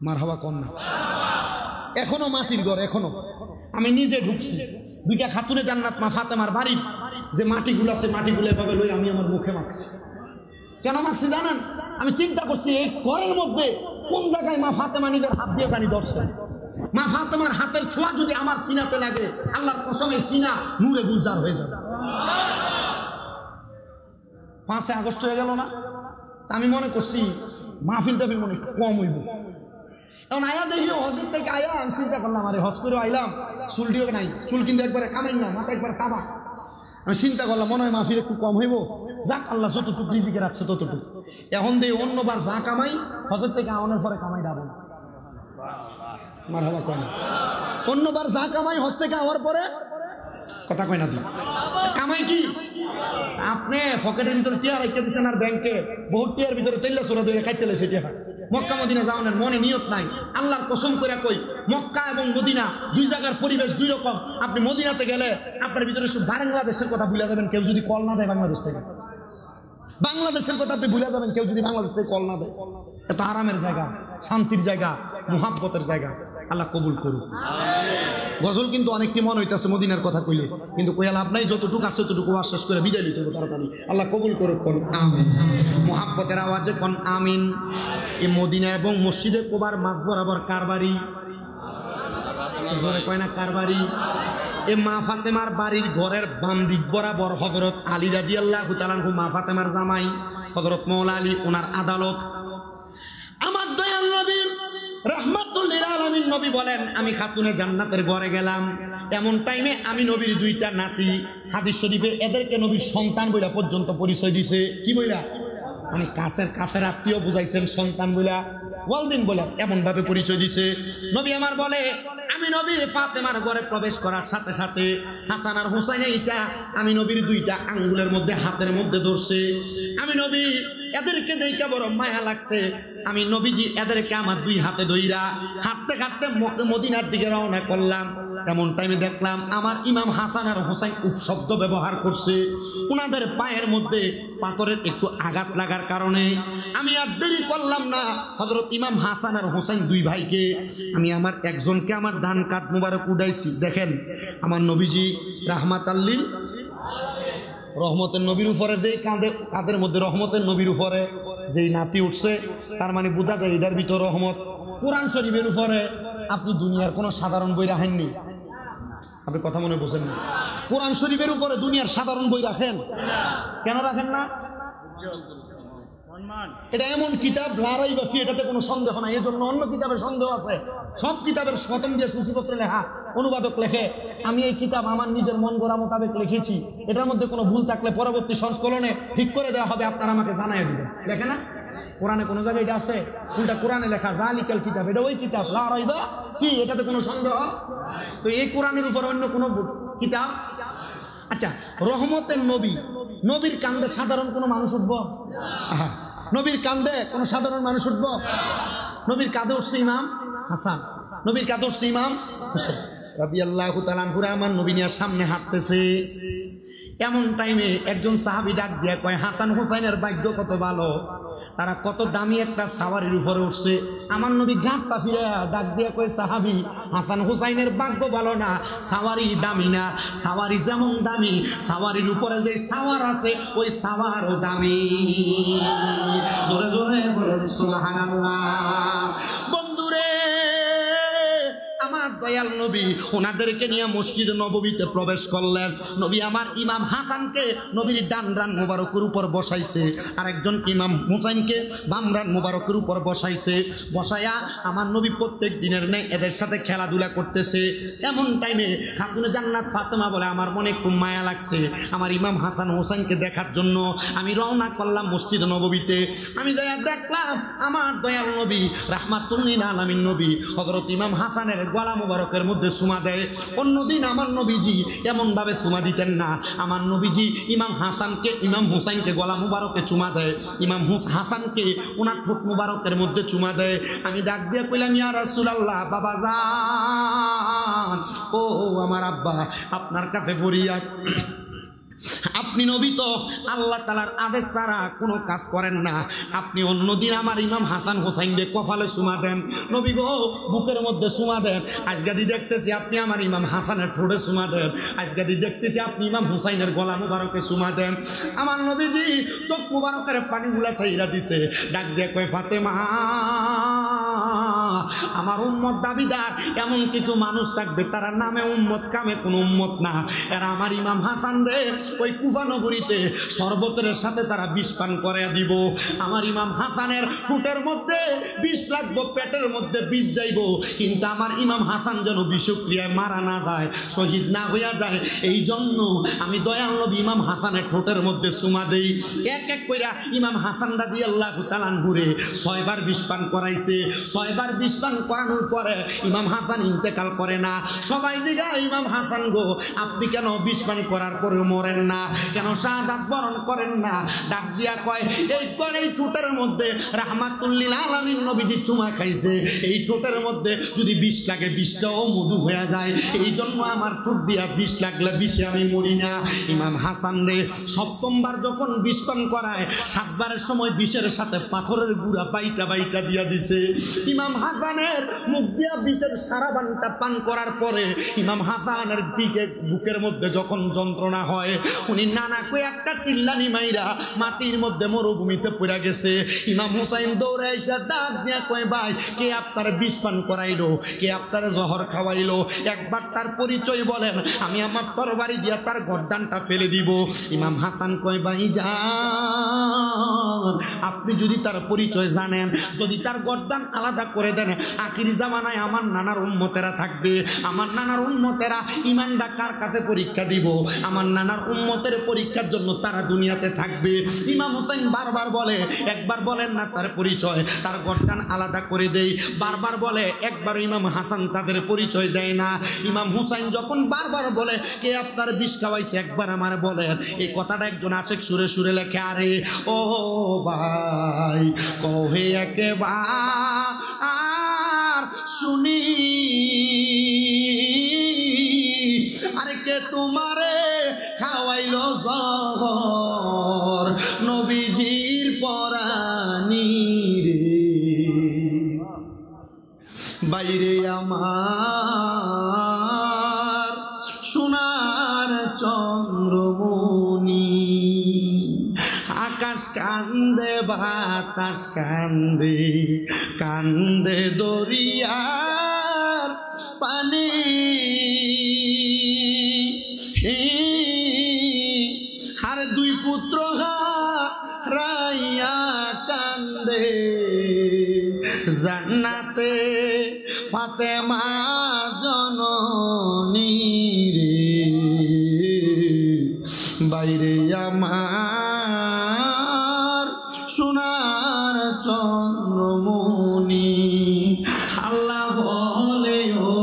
মারহাবা কোন না, এখনো মাটির ঘর, এখনো আমি নিজে ঢুকছি। 2টা খাতুনে জান্নাত মা ফাতেমার বাড়ির যে মাটিগুলো আছে, মাটিগুলো এভাবে লই আমি আমার মুখে মাখছি। কেন মাখছি জানেন? আমি চিন্তা করছি এই ঘরের মধ্যে কোন জায়গায় মা ফাতেমা নিজের হাত দিয়ে জানি ধরছে। মা ফাতেমার হাতের ছোঁয়া যদি আমার সিনাতে লাগে, আল্লাহর কসম এই সিনা নূরে গুলজার হয়ে যাবে। 5 আগস্ট হয়ে গেল না, আমি মনে করছি মাহফিল টাফিল মনে কম হইব। এখন আয়া দেখি হজের থেকে আয়া আমি চিন্তা করলাম, আরে হজ করে আইলাম, চুলটিও নাই, চুল কিন্তু একবারে কামাই না, মাথা একবারে তাবা। আমি চিন্তা করলাম মনে হয় মাহফিল একটু কম হইব, যাক আল্লাহ যতটুকু রিজিকে রাখছে ততটুকু। এখন দিয়ে অন্যবার যা কামাই হজের থেকে আওয়ানোর পরে কামাই ডাবো না। মারহাবা কয় না, অন্যবার যা কামাই হজ থেকে আওয়ার পরে কথা কয় না তুই কামাই কি? আপনি পকেটের ভিতরে টিয়া রেখে দিচ্ছেন আর ব্যাংকে বহুত টিয়ার ভিতরে তেল্লা চোরা ধরে খাইতে লাগছে টিয়া। মক্কা মদিনা যাওয়ানোর মনে নিয়ত নাই। আল্লাহর কসম করে কই, মক্কা এবং মদিনা 2 জায়গার পরিবেশ 2 রকম। আপনি মদিনাতে গেলে আপনার ভিতরে শুধু বাংলাদেশের কথা ভুলে যাবেন, কেউ যদি কল না দেয় বাংলাদেশ থেকে। বাংলাদেশের কথা আপনি ভুলে যাবেন, কেউ যদি বাংলাদেশ থেকে কল না দেয়। এত আরামের জায়গা, শান্তির জায়গা, মুহাব্বতের জায়গা। আল্লাহ কবুল করুন। গজল কিন্তু অনেকটি মন হইতেছে মদিনার কথা কইলে, কিন্তু কইয়া লাভ নাই। যতটুকু আছে ততটুকু আশ্বাস করে বিদায় দিতে হবে তাড়াতাড়ি। আল্লাহ কবুল করুক, কোন আমিন। মুহাব্বতের আওয়াজে কোন আমিন। এই মদিনা এবং মসজিদে কুবার মাঝ বরাবর কার বাড়ি? জোরে কয় না কার বাড়ি? এই মা ফাতেমার বাড়ির ঘরের বাম দিক বরাবর হযরত আলী রাদিয়াল্লাহু তাআলা আনহু, মা ফাতেমার জামাই হযরত মওলা আলী, ওনার আদালত। আমার দয়াল নবী রাহমাতুল লিল আলামিন নবী বলেন, আমি খাতুনে জান্নাতের ঘরে গেলাম। এমন টাইমে আমি নবীর 2টা নাতি, হাদিস শরীফে এদেরকে নবীর সন্তান বইলা পর্যন্ত পরিচয় দিছে। কি বইলা? মানে কাছের আত্মীয় বুঝাইছেন, সন্তান বইলা, ওয়ালদিন বইলা এমন ভাবে পরিচয় দিছে। নবী আমার বলে, আমি নবী ফাতেমার ঘরে প্রবেশ করার সাথে সাথে হাসান আর হুসাইন ঈসা আমি নবীর 2টা আঙ্গুলের মধ্যে হাতের মধ্যে ধরছে। আমি নবী এদেরকে দেখে বড় মায়া লাগছে। আমি নবীজি এদেরকে আমার 2 হাতে ধইরা হাঁটতে হাঁটতে মদিনার দিকে রওনা করলাম। এমন টাইমে দেখলাম আমার ইমাম হাসান আর হুসাইন উপশব্দ ব্যবহার করছে। ওনাদের পায়ের মধ্যে পাথরের একটু আঘাত লাগার কারণে আমি আর দেরি করলাম না। হযরত ইমাম হাসান আর হুসাইন 2 ভাইকে আমি আমার একজনকে আমার ডান কাঁধ মুবারক উঠাইছি। দেখেন আমার নবীজি রাহমাতাল লিল রহমতের নবীর উপরে যেই কাঁধের মধ্যে রহমতের নবীর উপরে যেই নাতি উঠছে, তার মানে বোঝা যায় এটার ভিতর রহমত। কোরআন শরীফের উপরে আপনি দুনিয়ার কোনো সাধারণ বই রাখেননি। আপনি কথা মনে বোঝেন না? কোরআন শরীফের উপরে দুনিয়ার সাধারণ বই রাখেন? কেন রাখেন না? এটা এমন কিতাব লড়াই বাসি, এটাতে কোনো সন্দেহ নাই। এই জন্য অন্য কিতাবের সন্দেহ আছে। সব কিতাবের খতম দিয়ে সূচিপত্র লেখা, অনুবাদক লেখে। আমি এই কিতাব আমার নিজের মন গড়া মোতাবেক লিখেছি। এটার মধ্যে কোনো ভুল থাকলে পরবর্তী সংস্করণে ঠিক করে দেওয়া হবে, আপনারা আমাকে জানাই দিবেন। লেখে না? কোরআনে কোনো জায়গায় এটা আছে? উল্টা কোরআনে লেখা জালিকাল কিতাব, এটা ওই কিতাব লা রাইবা কি, এটাতে কোনো সন্দেহ? তো এই কোরআনের উপর অন্য কোনো কিতাব? আচ্ছা, রহমতের নবী, নবীর কান্দে সাধারণ কোনো মানুষ উঠবো? নবীর কান্দে কোনো সাধারণ মানুষ উঠবো? নবীর কাঁধে উঠছে ইমাম হাসান, নবীর কাঁধে উঠছে ইমাম হুসাইন রাদিয়াল্লাহু তাআলা আনহু। আমার নবী নিয়ে সামনে হাঁটতেছে। এমন টাইমে একজন সাহাবী ডাক দিয়া কয়, হাসান হুসাইনের ভাগ্য কত ভালো, তারা কত দামি একটা সাওয়ারির উপরে উঠছে। আমার নবী গাঁটটা ফিরে ডাক দিয়া কয়, সাহাবী হাসান হুসাইনের ভাগ্য ভালো না, সাওয়ারি দামি না। সাওয়ারি যেমন দামি, সাওয়ারির উপরে যে সাওয়ার আছে ওই সাওয়ারও দামি। জোরে জোরে বলেন সুবহানাল্লাহ। দয়াল নবী ওনাদেরকে নিয়ে মসজিদ নববীতে প্রবেশ করলেন। নবী আমার ইমাম হাসানকে নবীর ডান রান মুবারকের উপর বসাইছে, আরেকজন ইমাম হুসাইনকে বাম রান মুবারকের উপর বসাইছে। বসায়া আমার নবী প্রত্যেক দিনের নেই এদের সাথে খেলাধুলা করতেছে। এমন টাইমে খাতুনে জান্নাত ফাতেমা বলে, আমার মনে খুব মায়া লাগছে আমার ইমাম হাসান হোসেনকে দেখার জন্য। আমি রওনা করলাম মসজিদ নববীতে। আমি যাইয়া দেখলাম আমার দয়াল নবী রাহমাতুল লিল আলামিন নবী হযরত ইমাম হাসানের গলা মুবারকের মধ্যে চুমা দেয়। অন্যদিন আমার নবীজি এমনভাবে চুমা দিতেন না। আমার নবীজি ইমাম হাসানকে ইমাম হুসাইনকে গলা মুবারকে চুমা দেয়, ইমাম হাসানকে ওনার ঠোঁট মুবারকের মধ্যে চুমা দেয়। আমি ডাক দিয়ে কইলাম, ইয়া রাসূলুল্লাহ, বাবা জান, ও আমার আব্বা, আপনার কাছে ফরিয়াদ, আপনি নবী তো আল্লাহ তাআলার আদেশ ছাড়া কোনো কাজ করেন না। আপনি অন্যদিন আমার ইমাম হাসান হোসাইনকে কপালে চুমা দেন, নবী গো বুকের মধ্যে চুমা দেন। আজকাদি দেখতেছি আপনি আমার ইমাম হাসানের ঠোঁটে চুমা দেন, আজকাদি দেখতেছি আপনি ইমাম হুসাইনের গলা মুবারকে চুমা দেন। আমার নবীজি চোখ মুবারকের পানিগুলা চাইরা দিছে, ডাক দিয়ে কয়, ফাতেমা, আমার উম্মত দাবিদার এমন কিছু মানুষ থাকবে তারা নামে উম্মত কামে কোনো উম্মত না। এরা আমার ইমাম হাসান রে ওই কুফা নগরীতে শরবতের সাথে তারা বিষ পান করে দিব। আমার ইমাম হাসানের ঠোঁটের মধ্যে বিষ লাগবো, পেটের মধ্যে বিষ যাইব, কিন্তু আমার ইমাম হাসান যেন বিষক্রিয়ায় মারা না যায়, শহীদ না হইয়া যায়। এই জন্য আমি দয়াল নবী ইমাম হাসানের ঠোঁটের মধ্যে চুমা দেই। এক এক কইরা ইমাম হাসান রাদিয়াল্লাহু তাআলা আনহুরে 6 বার বিষ পান করাইছে। 6 বার বিষ পান করানোর পরে ইমাম হাসান ইন্তেকাল করে না। সবাই দিগা, ইমাম হাসান গো, আপনি কেন বিষ পান করার পরেও মরেন না, কেন শাহাদাত বরণ করেন না? ডাক দিয়া কয়, এই ঠোঁটের মধ্যে রাহমাতুল লিল আলামিন নবীজি চুমা খাইছে, এই ঠোঁটের মধ্যে যদি বিষ লাগে বিষটাও মধু হয়ে যায়, এই জন্য আমার ঠোঁট দিয়া বিষ লাগলে বিষে আমি মরি না। ইমাম হাসান রে সপ্তমবার যখন বিষ পান করায়, 7 বারের সময় বিষের সাথে পাথরের গুঁড়া বাইটা বাইটা দিয়া দিছে। ইমাম হাসানের মুখ দিয়া বিষের সারা বানটা পান করার পরে ইমাম হাসানের বুকের মধ্যে যখন যন্ত্রণা হয়, উনি নানা কই একটা চিল্লানি মাইরা মাটির মধ্যে মরুভূমিতে পড়ে গেছে। ইমাম হুসাইন দৌড়ে এসে ডাক দিয়া কয়, ভাই, কে আপনার বিষ পান করাইলো, কে আপনার জহর খাওয়াইলো, একবার তার পরিচয় বলেন, আমি আমার তরবারি দিয়া তার গর্দানটা ফেলে দিব। ইমাম হাসান কয়, ভাই যান, আপনি যদি তার পরিচয় জানেন, যদি তার গর্দান আলাদা করে দেন, আখিরি জামানায় আমার নানার উম্মতেরা থাকবে, আমার নানার উম্মতেরা ইমানটা কার কাছে পরীক্ষা দিব, আমার নানার উম্মতের পরীক্ষার জন্য তারা দুনিয়াতে থাকবে। ইমাম হুসাইন বারবার বলে, একবার বলেন না তার পরিচয়, তার গর্দান আলাদা করে দেই, বারবার বলে, একবার ইমাম হাসান তাদের পরিচয় দেয় না। ইমাম হুসাইন যখন বারবার বলে, কে আপনার বিষ খাওয়াইছে, একবার আমার বলেন, এই কথাটা একজন আশেক সুরে সুরে লেখে, আরে ও ভাই কহে একেবার শুনি, আরে কে তোমারে খাওয়াইলো জহর, নবীজির পরানি রে, বাইরে আমার সোনার চন্দ্রমণি, আকাশ কান্দে বাতাস কান্দে, কান্দে দরিয়ার পানি, আর 2 পুত্র হারাইয়া কান্দে, জান্নাতে ফাতেমা জননী রে, বাইরে আমার সোনার চন্দ্রমণি। আল্লাহ বলে, ও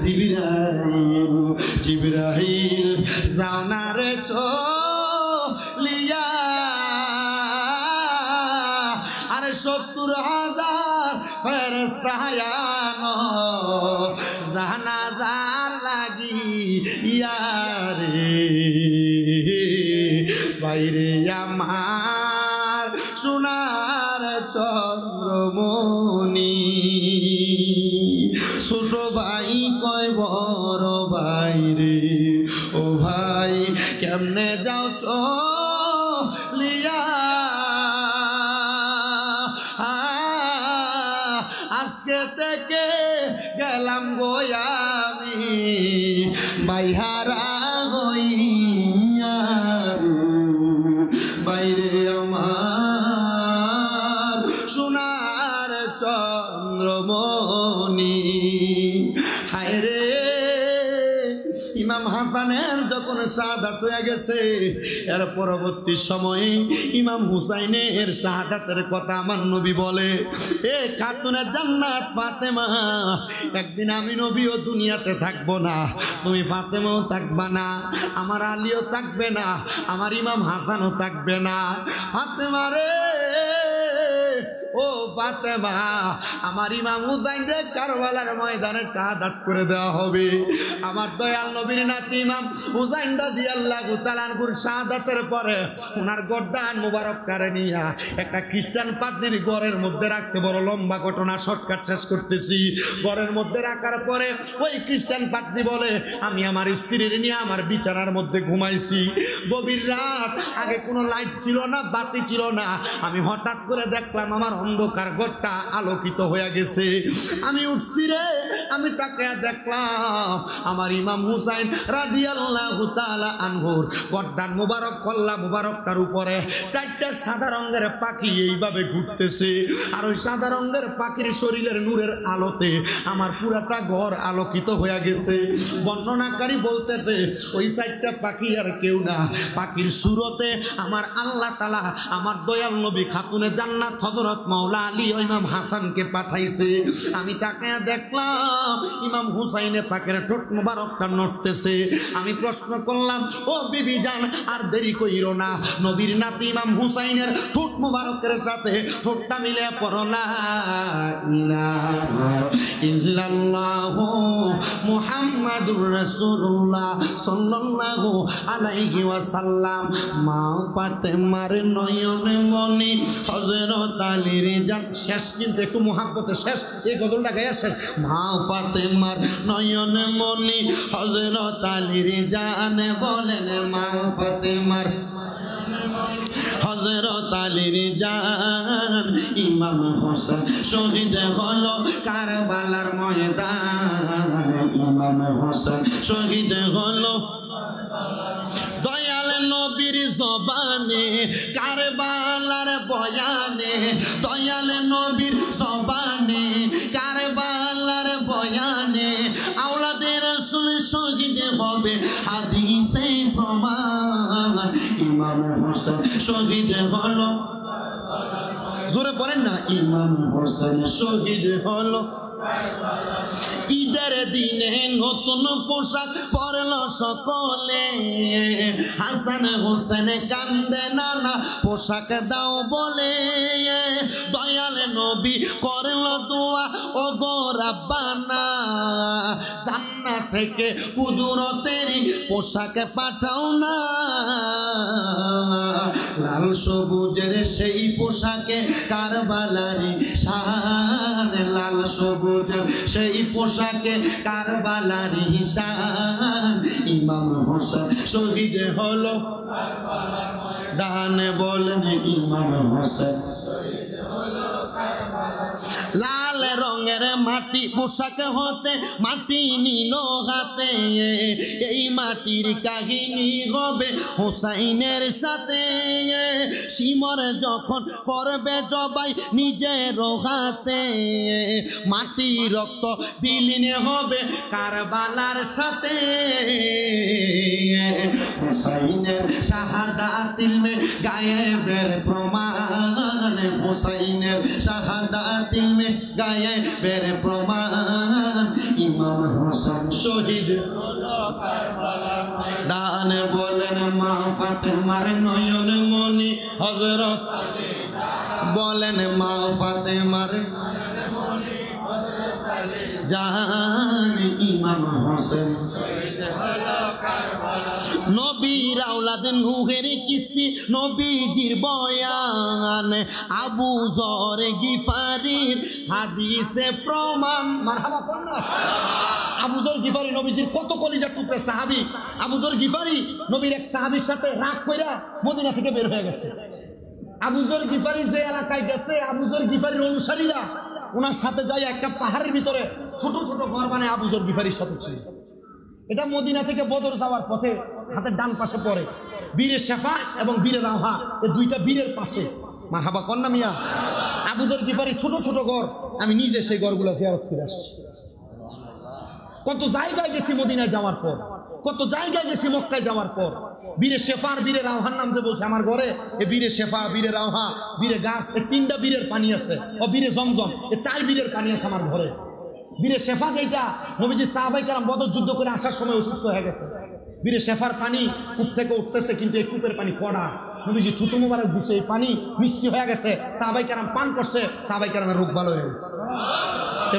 জিবরাইল, জিবরাইল যাও না রে চলিয়া, আরে 70,000 ফেরেশতা আনো জানাজার লাগি ইয়ারে, বাইরে আমার সোনার চন্দ্রমণি। ছোট ভাই কয় বড় ভাই রে, ও ভাই কেমনে যাও চলিয়া, আজকে থেকে গেলাম গোয়া বাইহারা হইয়া বাইরে আমার সোনার চন্দ্রমণি। হায় রে, ইমাম হাসানের যখন শাহাদাত হয়ে গেছে, এর পরবর্তী সময়ে ইমাম হুসাইনের শাহাদাতের কথা আমার নবী বলে, এ খাতুনে জান্নাত ফাতেমা, একদিন আমি নবীও দুনিয়াতে থাকবো না, তুমি ফাতেমাও থাকবা না, আমার আলীও থাকবে না, আমার ইমাম হাসানও থাকবে না। ফাতেমা রে, ও ফাতেমা, আমার ইমাম হুসাইন রে কারবালার ময়দানে শাহাদাত করে দেওয়া হবে। আমার দয়াল নবীর নাতি ইমাম হুসাইন রাদিয়াল্লাহু তাআলা আনহুর শাহাদাতের পরে ওনার গর্দান মুবারক কারে নিয়া একটা খ্রিস্টান পাদ্রীর ঘরের মধ্যে রাখছে। বড় লম্বা ঘটনা, শর্টকাট শেষ করতেছি। ঘরের মধ্যে রাখার পরে ওই খ্রিস্টান পাদ্রী বলে, আমি আমার স্ত্রীর নিয়ে আমার বিছানার মধ্যে ঘুমাইছি। গভীর রাত, আগে কোনো লাইট ছিল না, বাতি ছিল না। আমি হঠাৎ করে দেখলাম আমার অন্ধকার ঘরটা আলোকিত হয়ে গেছে। আমি উঠছি রে, আমি তাকে দেখলাম আমার ইমাম হুসাইন রাদিয়াল্লাহু তাআলা আনহুর গর্দান মুবারক, কল্লা মুবারকটার উপরে চারটা সাদা রঙের পাখি এইভাবে ঘুরতেছে। আর ওই সাদা রঙের পাখির শরীরের নূরের আলোতে আমার পুরাটা ঘর আলোকিত হয়ে গেছে। বর্ণনাকারী বলতেছে, ওই চারটা পাখি আর কেউ না, পাখির সুরতে আমার আল্লাহ তাআলা আমার দয়াল নবী খাতুনে জান্নাত হযরত মাওলা আলী ও ইমাম হাসানকে পাঠাইছে। আমি তাকে দেখলাম ইমাম হুসাইনে পাকের ঠোঁট মুবারকটা নড়তেছে। আমি প্রশ্ন করলাম, ও বিবি জান, আর দেরি কইরো না, নবীর নাতি ইমাম হুসাইনের ঠোঁট মুবারকের সাথে ঠোঁটটা মিলে পড়ো লা ইলাহা ইল্লাল্লাহু মুহাম্মাদুর রাসূলুল্লাহ সাল্লাল্লাহু আলাইহি ওয়াসাল্লাম। মা ফাতেমার নয়নে মনি হযরত আলীর জান। শেষ কিন্তু একটু মুহাব্বতে শেষ, এই গজলটা গায়া শেষ। মা ফাতেমার নয়নে মনি হযরত আলীর জান, বলেন মা ফাতেমার হযরত আলীর জান। ইমাম হোসেন শহীদ হলো কারবালার ময়দান, ইমাম হোসেন শহীদ হলো দয়াল নবীর জবানে কারবালার বয়ানে, দয়াল নবীর জবানে কারবালার বয়ানে। আওলাদে রাসূল শহীদ হবে হাদিসে প্রমাণ, ইমাম হোসেন শহীদ হলো, জোরে পড়েন না, ইমাম হোসেন শহীদ হলো। ঈদের দিনে নতুন পোশাক পরল সকলে, হাসান হোসেন কান্দে নানা পোশাক দাও বলে। দয়াল নবী করল দোয়া, ও গো রাব্বানা, জান্নাত থেকে কুদরতের পোশাক পাঠাও না। লাল সবুজের সেই পোশাকে কারবালারি শান, লাল সবুজের সেই পোশাকে কারবালারি শান। ইমাম হোসেন শহীদ হলো দানে, বলেন ইমাম হোসেন। লাল রঙের মাটি পোশাক হতে মাটি নিল হাতে, এই মাটির কাহিনী হবে হোসাইনের সাথে। শিমর যখন করবে জবাই নিজের হাতে, মাটি রক্ত বিলীন হবে কারবালার সাথে। হোসাইনের শাহাদাত ইলমে গায়েবের প্রমাণ, হোসাইনের শাহাদাত ইলমে গায়েবের প্রমাণ। ইমাম হোসেন শহীদ হলো কারবালার ময়দানে, বলেন মা ফাতেমার নয়ন মনি হযরত আলী, বলেন মা ফাতেমার জান। ইমাম হোসেন নবীর আওলাদ নূহের কিস্তি, নবীজির বয়ান, আবু যর গিফারির হাদিসে প্রমাণ। মারহাবা বলেন না। আবু যর গিফারি নবীজির কত কলিজার টুকরা সাহাবী। আবু যর গিফারি নবীর এক সাহাবীর সাথে রাগ কইরা মদিনা থেকে বের হয়ে গেছে। আবু যর গিফারি যে এলাকায় গেছে, আবু যর গিফারির অনুসারীরা ওনার সাথে যাই একটা পাহাড়ের ভিতরে ছোট ছোট ঘর বানায় আবু যর গিফারির সাথে ছিল। এটা মদিনা থেকে বদর যাওয়ার পথে হাতের ডান পাশে পড়ে। বীরে শেফা এবং বীরে রাওহা, এই দুইটা বীরের পাশে। মারহাবা কন্যা মিয়া। আবু যর গিফারি ছোট ছোট ঘর, আমি নিজে সেই ঘরগুলো জিয়ারত করে আসছি। কত জায়গায় গেছি মদিনায় যাওয়ার পর, কত জায়গায় গেছি মক্কায় যাওয়ার পর। বীরে শেফার বীরে রাওহার নাম যে বলছে আমার ঘরে, এ বীরে শেফা, বীরে রাওহা, বীরে গাছ, এই তিনটা বীরের পানি আছে। ও বীরে জমজম, এই 4 বীরের পানি আছে আমার ঘরে। বীরে শেফা যেটা নবীজি সাহাবায়ে কেরাম বদর যুদ্ধ করে আসার সময় অসুস্থ হয়ে গেছে। বীরে শেফার পানি কূপ থেকে উঠতেছে, কিন্তু এই কূপের পানি কড়া। নবীজি থুতু মোবারক দিছে, এই পানি মিষ্টি হয়ে গেছে। সাহাবায়ে কেরাম পান করছে, সাহাবায়ে কেরামের রোগ ভালো হয়ে গেছে।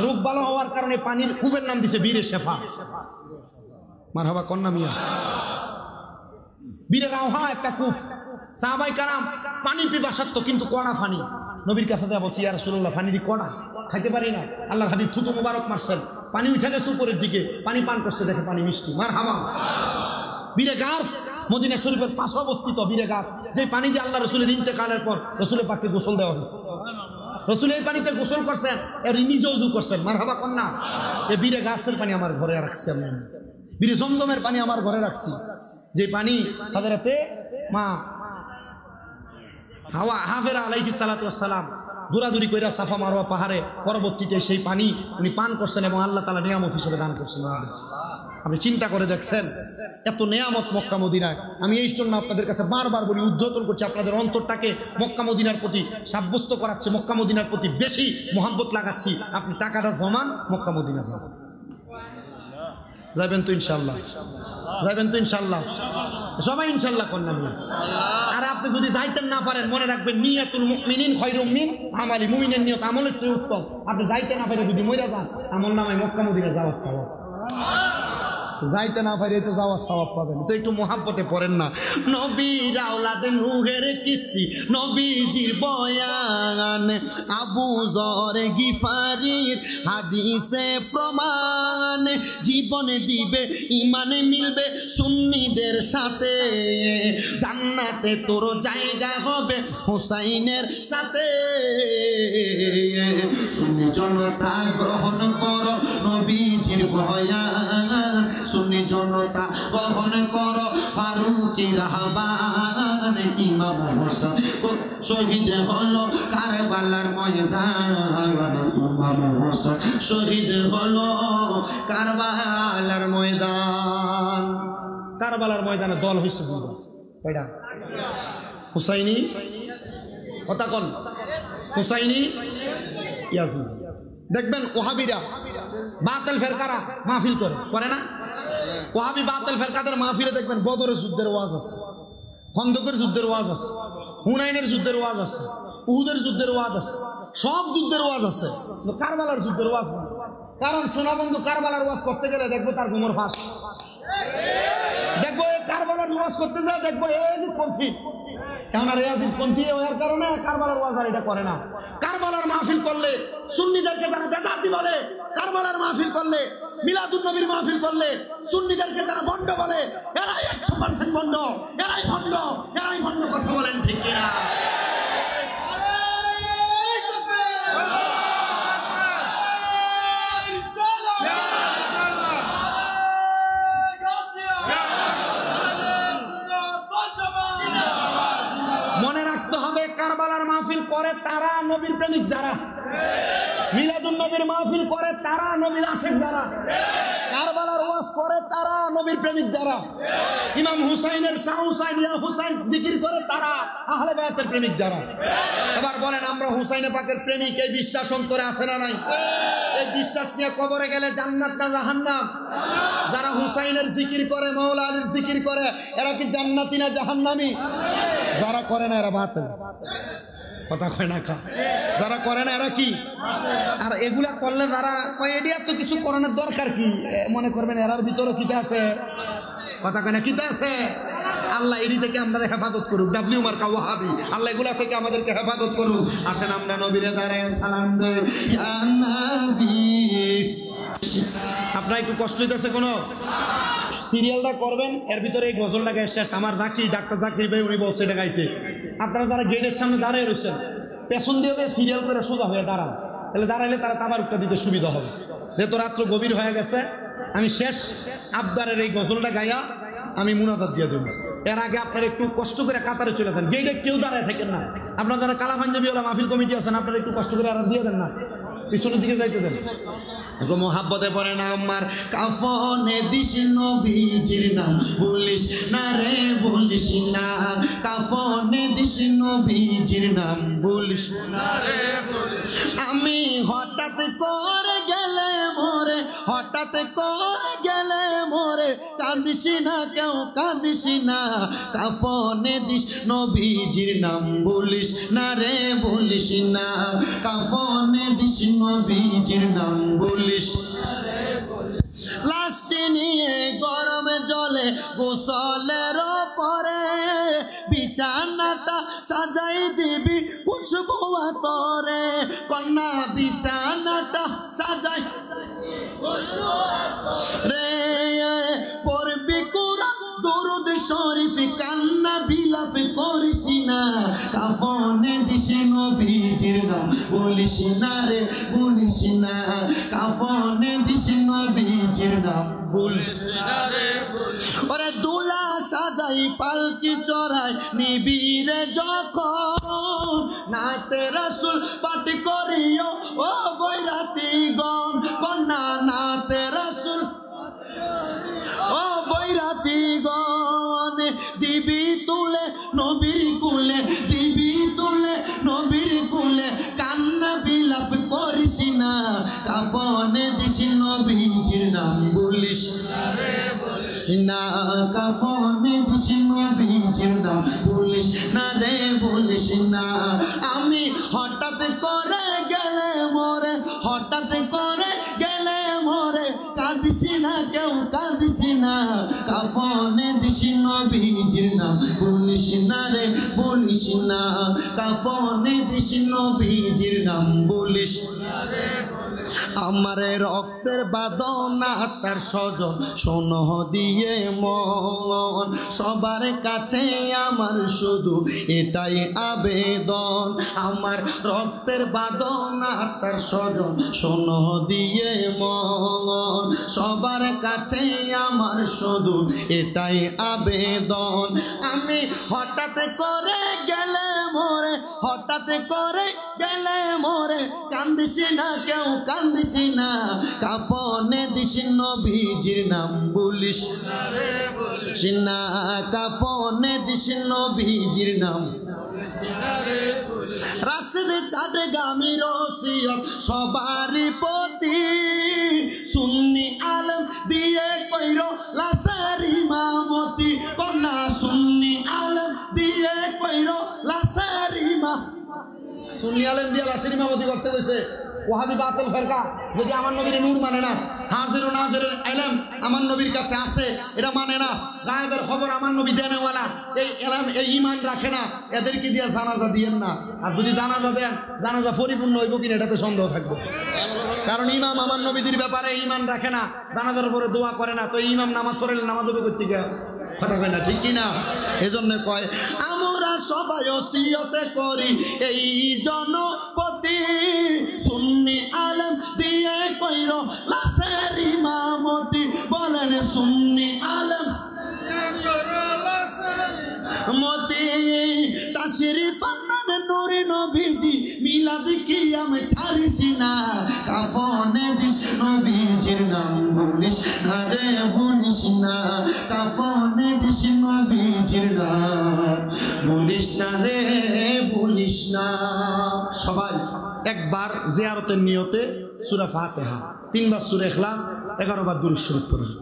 রোগ ভালো হওয়ার কারণে পানির কূপের নাম দিছে বীরে শেফা। মারহাবা কন্যা মিয়া। বীরে রাওহা একটা কূপ, সাহাবায়ে কেরাম পানি পিপাসার্থ, কিন্তু কড়া পানি। নবীর কাছে দেয়া বলছি, ইয়া রাসূলুল্লাহ পানির কড়া, খাইতে পারি না। আল্লাহর হাবিব থুতু মোবারক মারছেন, পানি উঠে গেছে উপরের দিকে, পানি পান করছে, দেখে পানি মিষ্টি। মারহাবা। বীরে গাছ মদিনা শরীফের পাশে অবস্থিত। বীরে গাছ, যে পানি দিয়ে আল্লাহ রসুলের ইন্তেকালের পর রসুলের পাককে গোসল দেওয়া হয়েছে। রসুল এই পানিতে গোসল করছেন, এর নিজে উজু করছেন। মারহাবা কন্যা। এই বীরে গাছের পানি আমার ঘরে রাখছি আমি। বীরে জমজমের পানি আমার ঘরে রাখছি, যে পানি হযরতে মা হাওয়া হাফেরা আলাইহিস সালাতু ওয়াস সালাম দৌড়াদৌড়ি কইরা সাফা মারওয়া পাহাড়ে পরবর্তীতে সেই পানি উনি পান করছেন এবং আল্লাহ তাআলা নিয়ামত হিসেবে দান করছেন। আপনি চিন্তা করে দেখছেন এত নিয়ামত মক্কা মদিনায়। আমি এই জন্য আপনাদের কাছে বারবার বলি, উদ্ধোধন করছি, আপনাদের অন্তরটাকে মক্কা মদিনার প্রতি সাব্যস্ত করাচ্ছে, মক্কা মদিনার প্রতি বেশি মহব্বত লাগাচ্ছি। আপনি টাকাটা জমান, মক্কা মদিনা যান। যাবেন তো ইনশাল্লাহ? যাবেন তো ইনশাল্লাহ? সবাই ইনশাল্লাহ কন্যা মিয়া। আর আপনি যদি যাইতেন না পারেন, মনে রাখবেন নিয়াতুল মুমিনিন খায়রুম মিন আমালি, মুমিনের নিয়ত আমলের চেয়ে উত্তম। আপনি যাইতে না পারে যদি মইরা যান, আমল নামায় মক্কা মদিনা যাওয়ার সওয়াব। যাইতে না পারে তো যাওয়ার সওয়াব পাবেন। তো একটু মহাব্বতে পড়েন না। নবীর আওলাদ নূহের কিস্তি, নবীজির বয়ান, আবু যর গিফারির হাদিসে প্রমাণ। জীবনে দিবে ইমানে মিলবে সুন্নিদের সাথে, জান্নাতে তোর জায়গা হবে হুসাইনের সাথে। সুন্নি জনতা গ্রহণ করো নবীজির বয়ান, সুন্নি জনতা গ্রহণ করো ফারুকি রাহবান। ইমাম হোসেন শহীদ হলো কারবালার ময়দান, ইমাম হোসেন শহীদ হলো কারবালার ময়দান। কারবালার ময়দানে দল হয়েছে কয়টা? হুসাইনি কথা কন, হুসাইনি ইয়াজিদ। দেখবেন ওহাবিরা বাতিল ফেরকারা মাহফিল করে না? ওহাবি বাতিল ফেরকাদের মাহফিলে দেখবেন বদরের যুদ্ধের ওয়াজ আছে, খন্দকের যুদ্ধের ওয়াজ আছে, হুনাইনের যুদ্ধের ওয়াজ আছে, উহুদের যুদ্ধের ওয়াজ আছে, সব যুদ্ধের ওয়াজ আছে, কারবালার যুদ্ধের ওয়াজ না। কারণ সোনা বন্ধু কারবালার ওয়াজ করতে গেলে দেখবো তার গোমর ফাঁস, দেখবো কারবালার ওয়াজ করতে যায় দেখবো ইয়াজিদ পন্থী। এখন আর ইয়াজিদ পন্থী হওয়ার কারণে কারবালার ওয়াজ আর এটা করে না। কারবালার মাহফিল করলে সুন্নিদেরকে যারা বেদাতি বলে, কারবালার মাহফিল করলে, মিলাদুন নবীর মাহফিল করলে সুন্নিদেরকে যারা ভণ্ড বলে, এরাই 100% ভণ্ড, এরাই ভণ্ড, এরাই ভণ্ড। কথা বলেন ঠিক কিনা? মনে রাখতে হবে কারবালার মাহফিল করে তারা নবীর প্রেমিক যারা, মিলাদুন নবীর মাহফিল করে তারা নবীর আশিক যারা, কারবালার ওয়াজ করে তারা নবীর প্রেমিক যারা, ইমাম হুসাইনের শাহ হুসাইন ইয়া হুসাইন জিকির করে তারা আহলে বায়াতের প্রেমিক যারা। এবার বলেন আমরা হুসাইনে পাকের প্রেমিক, এই বিশ্বাস অন্তরে আছে না নাই? এই বিশ্বাস নিয়ে কবরে গেলে জান্নাত না জাহান্নাম? যারা হুসাইনের জিকির করে, মাওলা আলীর জিকির করে, এরা কি জান্নাতি না জাহান্নামী? যারা করে না এরা বাতিল। কথা কয় না কা? যারা করে না এরা কি? আর এগুলা করলে যারা কয় এডিয়া তো কিছু করানোর দরকার কি, মনে করবেন এরার ভিতরে কিতা আছে? কথা কয় না কিতা আছে? আল্লাহ এডি থেকে আমরা হেফাজত করুক। ডাব্লিউ মার্কা ওয়াহাবি, আল্লাহ এগুলা থেকে আমাদেরকে হেফাজত করুক। আসেন আমরা নবীরে দাঁড়ায় সালাম দেই, ইয়া নবী। আপনার একটু কষ্ট হইতেছে কোনো? সিরিয়ালটা করবেন, এর ভিতরে এই গজলটা গায়ে শেষ। আমার জাকির, ডাক্তার জাকির ভাই উনি বলছে এটা গাইতে। আপনারা যারা গেটের সামনে দাঁড়িয়ে রয়েছেন, পেছন দিয়ে সিরিয়াল করে সোজা হয়ে দাঁড়ান, তাহলে দাঁড়াইলে তারা তাবারুকটা দিতে সুবিধা হবে। যেহেতু রাত্র গভীর হয়ে গেছে, আমি শেষ আবদারের এই গজলটা গাইয়া আমি মুনাজাত দিয়ে দেব। এর আগে আপনারা একটু কষ্ট করে কাতারে চলে যান, গেটে কেউ দাঁড়ায় থাকেন না। আপনারা যারা কালা পাঞ্জাবি ওলা মাহফিল কমিটি আছেন, আপনারা একটু কষ্ট করে আর দিয়ে দেন না, পিছনের দিকে যাইতে দেন। মোহাব্বতে পড়ে না আমার কাফনে দিস নবীজির নাম বলিস না রে বলিস না, কাফনে দিস নবীজির নাম বলিস না রে বলিস। আমি হঠাৎ করে গেলে মোরে, হঠাৎ করে গেলে মোরে, কাঁদিস না কেউ কাঁদিস না, কাফনে দিস নবীজির নাম বলিস না রে বলিস না, কাফনে দিস নবীজির নাম বলিস। লাশটি নিয়ে গরমে জলে গোসলের পরে, বিছানাটা সাজাই দিবি খুশবু আতরে, কন্যা বিছানাটা সাজাই রে, পড়বি কুরআন দরুদ শরীফ, কান্না বিলাপ করিস না, কাফনে দিস নবীজির নাম বলিস না রে বলিস না, কাফনে দিস নবীজির নাম বলিস না রে। ওরে দুলা সাজাই পালকি চড়াই নিবিরে যখন, নাতে রাসূল পাঠ করিও ও বৈরাতিগণ, কন্যা নাতে রাসূল ও বৈরাতিগণ, দিবি তুলে নবীর কুলে, দিবি তুলে নবীর কুলে, কান্না বিলাপ করিস না, কাফনে দিস নবীজির নাম বলিস না, কাফনে দিস নবীজির নাম বলিস না রে বলিস না। আমি হঠাৎ করে গেলে মোরে, হঠাৎ করে গেলে মোরে, কাঁদিস না কেউ কাঁদিস না, কাফনে দিস নবীজির নাম বলিস না রে বলিস না, কাফনে দিস নবীজির নাম বলিস না রে। আমার রক্তের বাদনা তার স্বজন শোন দিয়ে মন, সবার কাছে আমার শুধু এটাই আবেদন, আমার রক্তের বাদনা তার স্বজন শোন দিয়ে মন, সবার কাছে আমার শুধু এটাই আবেদন। আমি হঠাৎ করে গেলে মোরে, হঠাৎ করে গেলে মোরে, কান্দিস না কেউ কান্দিস না, কাফনে দিস নবীজির নাম বলিস না, কাফনে দিস নবীজির নাম। রাশেদ চাটগামীর ওসিয়ত সবারই প্রতি, সুন্নি আলেম দিয়ে কইরো লাশের ইমামতি, কন্যা সুন্নি আলেম দিয়ে কইরো লাশের ইমামতি, সুন্নি আলেম দিয়ে লাশের ইমামতি করতে কইছে। ওয়াহাবি বাতিল ফেরকা যদি আমার নবীর নূর মানে না, হাজির ও নাজিরের ইলম আমার নবীর কাছে আছে এটা মানে না, গায়েবের খবর আমার নবী দেনেওয়ালা, এই ইলম এই ঈমান রাখে না, এদেরকে দিয়ে জানাজা দিয়েন না। আর যদি জানাজা দেন, জানাজা পরিপূর্ণ হইব কিনা এটাতে সন্দেহ থাকবে, কারণ ইমাম আমার নবীদের ব্যাপারে ঈমান রাখে না, জানাজার উপরে দোয়া করে না, তো ইমাম নামাজ পড়লে নামাজ হবে করতে গিয়ে, কথা কয় না ঠিক কিনা? এজন্য কয় আমরা সবাই ওসিয়তে করি এই জনপতি, সুন্নি আলেম দিয়ে কইরো লাশের ইমামতি, বলেন সুন্নি আলেম মতি, তাশরিফ আনবেন নূরে নবীজি, মিলাদ কিয়াম ছাড়িস না, কাফনে দিস নবীজির নাম বলিস না রে বলিস না, কাফনে দিস নবীজির নাম বলিস না রে বলিস না। সবাই একবার জিয়ারতের নিয়তে সূরা ফাতিহা, 3 বার সূরা ইখলাস, 11 বার দুরূদ শরীফ পড়ুন।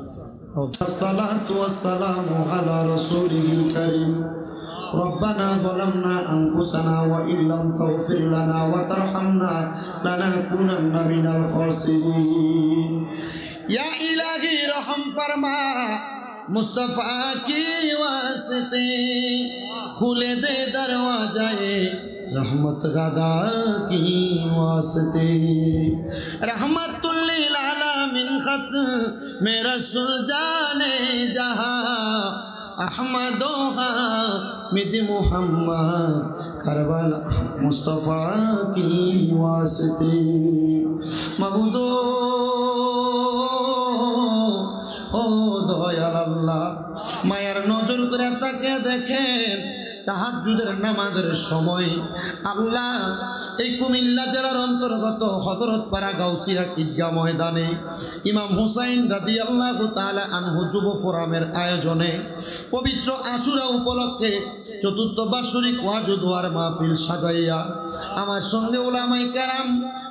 আসসালাতু ওয়াসসালামু আলা রাসূলিল কারীম। ربنا ظلمنا أنفسنا وإن لم تغفر لنا وترحمنا لنكونن من الخاسرين। या इलाही रहम फरमा मुस्तफा की वास्ते, खुले दे दरवाजाए रहमत गदा की वास्ते, रहमतुल लिल आलमीन खत मेरा रसूल जाने जहां, अहमद हामिद मोहम्मद करबला मुस्तफ़ा की वास्ते। मबूदो দয়াল আল্লাহ মায়ার নজর করে তাকে দেখেন তাহাজ্জুদের নামাজের সময় আল্লাহ এই কুমিল্লা জেলার অন্তর্গত হযরতপাড়া গাউসিয়া ঈদগাহ ময়দানে ইমাম হুসাইন রাদিয়াল্লাহু তাআলা আনহু যুব ফোরামের আয়োজনে পবিত্র আশুরা উপলক্ষে চতুর্থ বার্ষিক ওয়াজ ও দোয়ার মাহফিল সাজাইয়া আমার সঙ্গে উলামায়ে কেরাম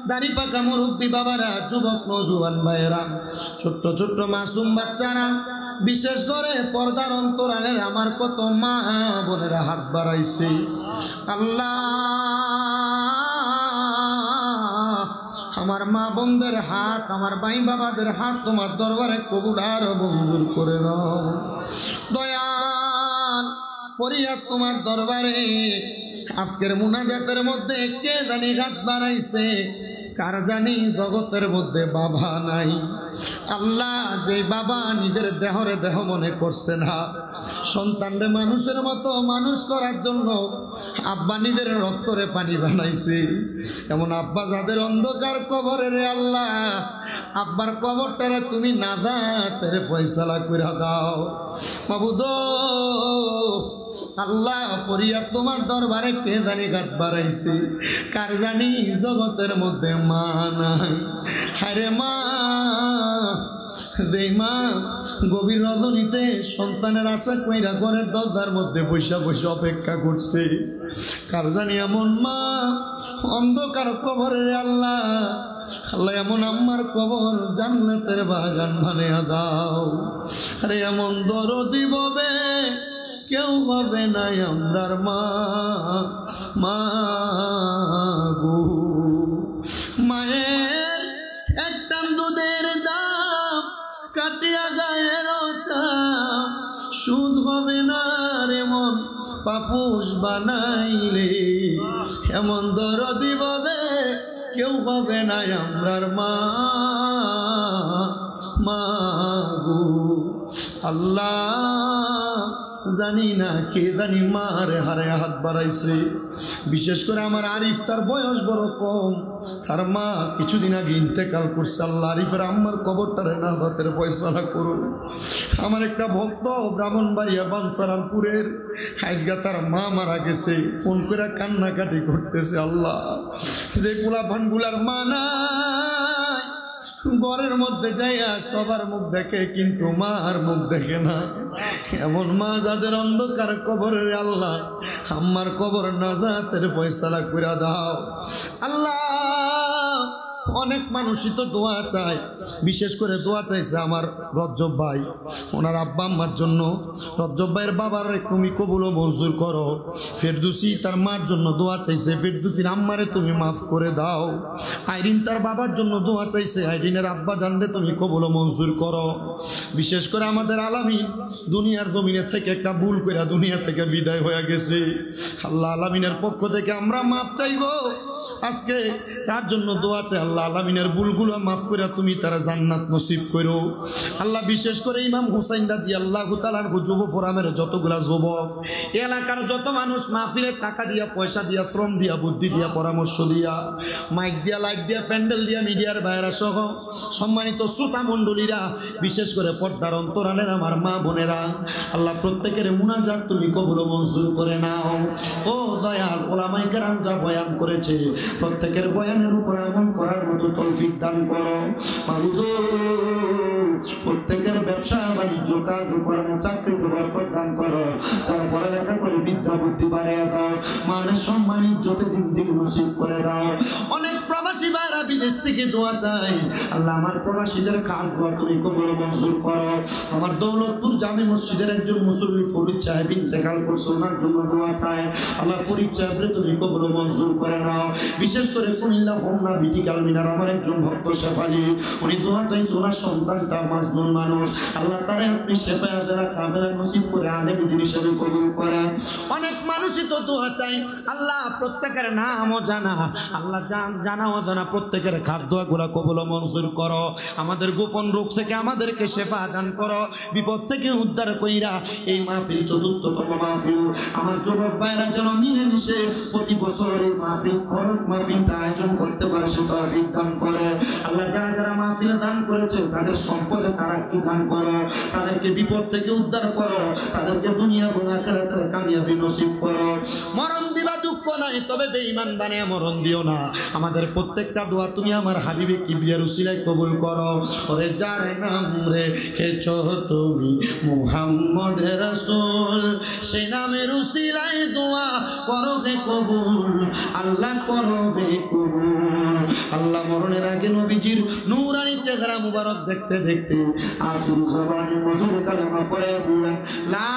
দাড়ি পাকা মুরব্বী বাবারা যুবক নওজোয়ান ভাইয়েরা ছোট্ট ছোট্ট মাসুম বাচ্চারা বিশেষ করে পর্দার অন্তরালের আমার কত মা বোনেরা হাত বাড়াইছে আল্লাহ আমার মা বোনদের হাত আমার ভাই বাবাদের হাত তোমার দরবারে কবুল আর মঞ্জুর করে নাও দয়াল ফরিয়াদ তোমার দরবারে আজকের মুনাজাতের মধ্যে কে জানি হাত বাড়াইছে কার জানি জগতের মধ্যে বাবা নাই আল্লাহ যে বাবা নিজের দেহরে দেহ মনে করছে না সন্তানরে মানুষের মতো মানুষ করার জন্য আব্বা নিজের রক্তরে পানি বানাইছে এমন আব্বা যাদের অন্ধকার কবরে রে আল্লাহ আব্বার কবরটারে তুমি নাজাতের ফয়সালা কইরা দাও মাবুদ আল্লাহ ফরিয়াদ তোমার দরবারে কে জানি হাত বাড়াইছে কার জানি জগতের মধ্যে মা নাই হায়রে মা যে মা গভীর রজনীতে সন্তানের আশা কইরা ঘরের দরজার মধ্যে বৈশা বৈশা অপেক্ষা করছে কার জানি এমন মা অন্ধকার কবরের আল্লাহ আল্লাহ এমন আম্মার কবর জান্নাতের বাগান বানিয়ে দাও আরে এমন দরদি ববে কেউ হবে না আমরার মা মা গো মায়ের একটা দুধের দাম কাটিয়া গায়ের চাপ সুদ হবে না রে মন পাপুষ বানাইলে এমন দরদি ববে কেউ হবে না আমরার মা মা গো আল্লাহ জানি না কে জানি মারে হারে হাত বাড়াইছে বিশেষ করে আমার আরিফ তার বয়স বড় কম তার মা কিছুদিন আগে ইন্তেকাল করছে আল্লাহ আরিফের আম্মার কবরটারে নাজাতের ফয়সালা করুন আমার একটা ভক্ত ব্রাহ্মণবাড়িয়া বানসারামপুরের আজকে তার মা মারা গেছে ফোন করে কান্নাকাটি করতেছে আল্লাহ যে পোলাপানগুলার মা নাই ঘরের মধ্যে যাইয়া সবার মুখ দেখে কিন্তু মার মুখ দেখে না এমন মা যাদের অন্ধকার কবরের আল্লাহ আমার কবর নাজাতের ফয়সালা কইরা দাও আল্লাহ অনেক মানুষই তো দোয়া চায় বিশেষ করে দোয়া চাইছে আমার রজ্জব ভাই ওনার আব্বা আম্মার জন্য রজ্জব ভাইয়ের বাবার তুমি কবুল ও মঞ্জুর করো ফেরদৌসী তার মার জন্য দোয়া চাইছে ফেরদৌসীর আম্মারে তুমি মাফ করে দাও আইরিন তার বাবার জন্য দোয়া চাইছে আইরিনের আব্বা জানলে তুমি কবুল ও মঞ্জুর করো বিশেষ করে আমাদের আলামিন দুনিয়ার জমিনে থেকে একটা ভুল করে দুনিয়া থেকে বিদায় হয়ে গেছে আল্লাহ আলামিনের পক্ষ থেকে আমরা মাফ চাইবো আজকে তার জন্য দোয়া চাই আল্লাহ আলামিনের ভুলগুলো মাফ করে তুমি তারা জান্নাত নসিব করো আল্লাহ বিশেষ করে ইমাম হুসাইন রাদিয়াল্লাহু তাআলা যুব ফোরামের যতগুলা যুবক এলাকার যত মানুষ মাহফিলের টাকা দিয়া পয়সা দিয়া শ্রম দিয়া বুদ্ধি দিয়া পরামর্শ দিয়া মাইক দিয়া লাইট দিয়া প্যান্ডেল দিয়া মিডিয়ার বাইরা সহ সম্মানিত শ্রোতা মণ্ডলীরা বিশেষ করে পর্দার অন্তরালের আমার মা বোনেরা আল্লাহ প্রত্যেকের মুনাজাত তুমি কবুল মঞ্জুর করে নাও ও দয়াল ওলামায়ে কেরাম যা বয়ান করেছে প্রত্যেকের বয়ানের উপর আমল করার মতো তৌফিক দান করো মাবুদ প্রত্যেকের ব্যবসা বাণিজ্য কাজকর্মে চাকরিতে বরকত দান করো যারা পড়ালেখা করে বিদ্যা বুদ্ধি বাড়িয়ে দাও মানের সম্মান ইজ্জতে জিন্দেগি নসিব করে দাও অনেক প্রবাসী ভাইরা বিদেশ থেকে দোয়া চাই আল্লাহ আমার প্রবাসীদের খাস দোয়া তুমি কবুল মঞ্জুর করো আমার দৌলতপুর জামি মসজিদের একজন মুসল্লি ফরিদ সাহেব ইন্তেকাল করছে ওনার জন্য দোয়া চাই আল্লাহ ফরিদ সাহেবরে তুমি কবুল মঞ্জুর করে নাও বিশেষ করে কুমিল্লা হোমনা ভিটিকাল মিনার আমার একজন ভক্ত শেফালি উনি দোয়া চাইছে ওনার সন্তানটা মাজনুন মানুষ আল্লাহ তারে আপনি শেফায়ে আজরা কামেলা নসিব করে আলেম দিন হিসেবে কবুল করেন অনেক মানুষই তো দোয়া চাই আল্লাহ প্রত্যেকের নামও জানা আল্লাহ জানাও জানা প্রত্যেকের খাস দোয়াগুলো কবুল মঞ্জুর করো আমাদের গোপন রোগ থেকে আমাদেরকে শেফা দান করো বিপদ থেকে উদ্ধার কইরা এই মাহফিল চতুর্থতম মাহফিল আমার যুবক ভাইরা যেন মিলেমিশে প্রতি বছর এই মাহফিলটা আয়োজন করতে পারে সে তৌফিক দান করে আল্লাহ যারা যারা মাহফিলে দান করেছে তাদের সম্পদে তারা কি দান করে করো, তাদেরকে বিপদ থেকে উদ্ধার করো, তাদেরকে দুনিয়া এবং আখিরাতের কামিয়াবি নসিব করো। মরণ দিবা দুঃখ নাই, তবে বেঈমান বানিয়ে মরণ দিও না। আমাদের প্রত্যেকটা দোয়া তুমি আমার হাবিবে কিবরিয়ার উসিলায় কবুল করো। ওরে যার নাম রেখেছো তুমি মুহাম্মদ রাসূল, সেই নামের উসিলায় দোয়া করো হে কবুল, আল্লাহ করো হে কবুল। আল্লাহ মরণের আগে নবীজির নূরানি চেহারা মুবারক দেখতে দেখতে আখির জবানে মধুর কালেমা পড়ে দিলেন, লা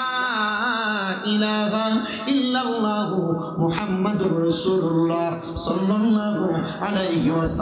ইলাহা ইল্লাল্লাহু মুহাম্মাদুর রাসূলুল্লাহ সাল্লাল্লাহু আলাইহি ওয়াসাল্লাম।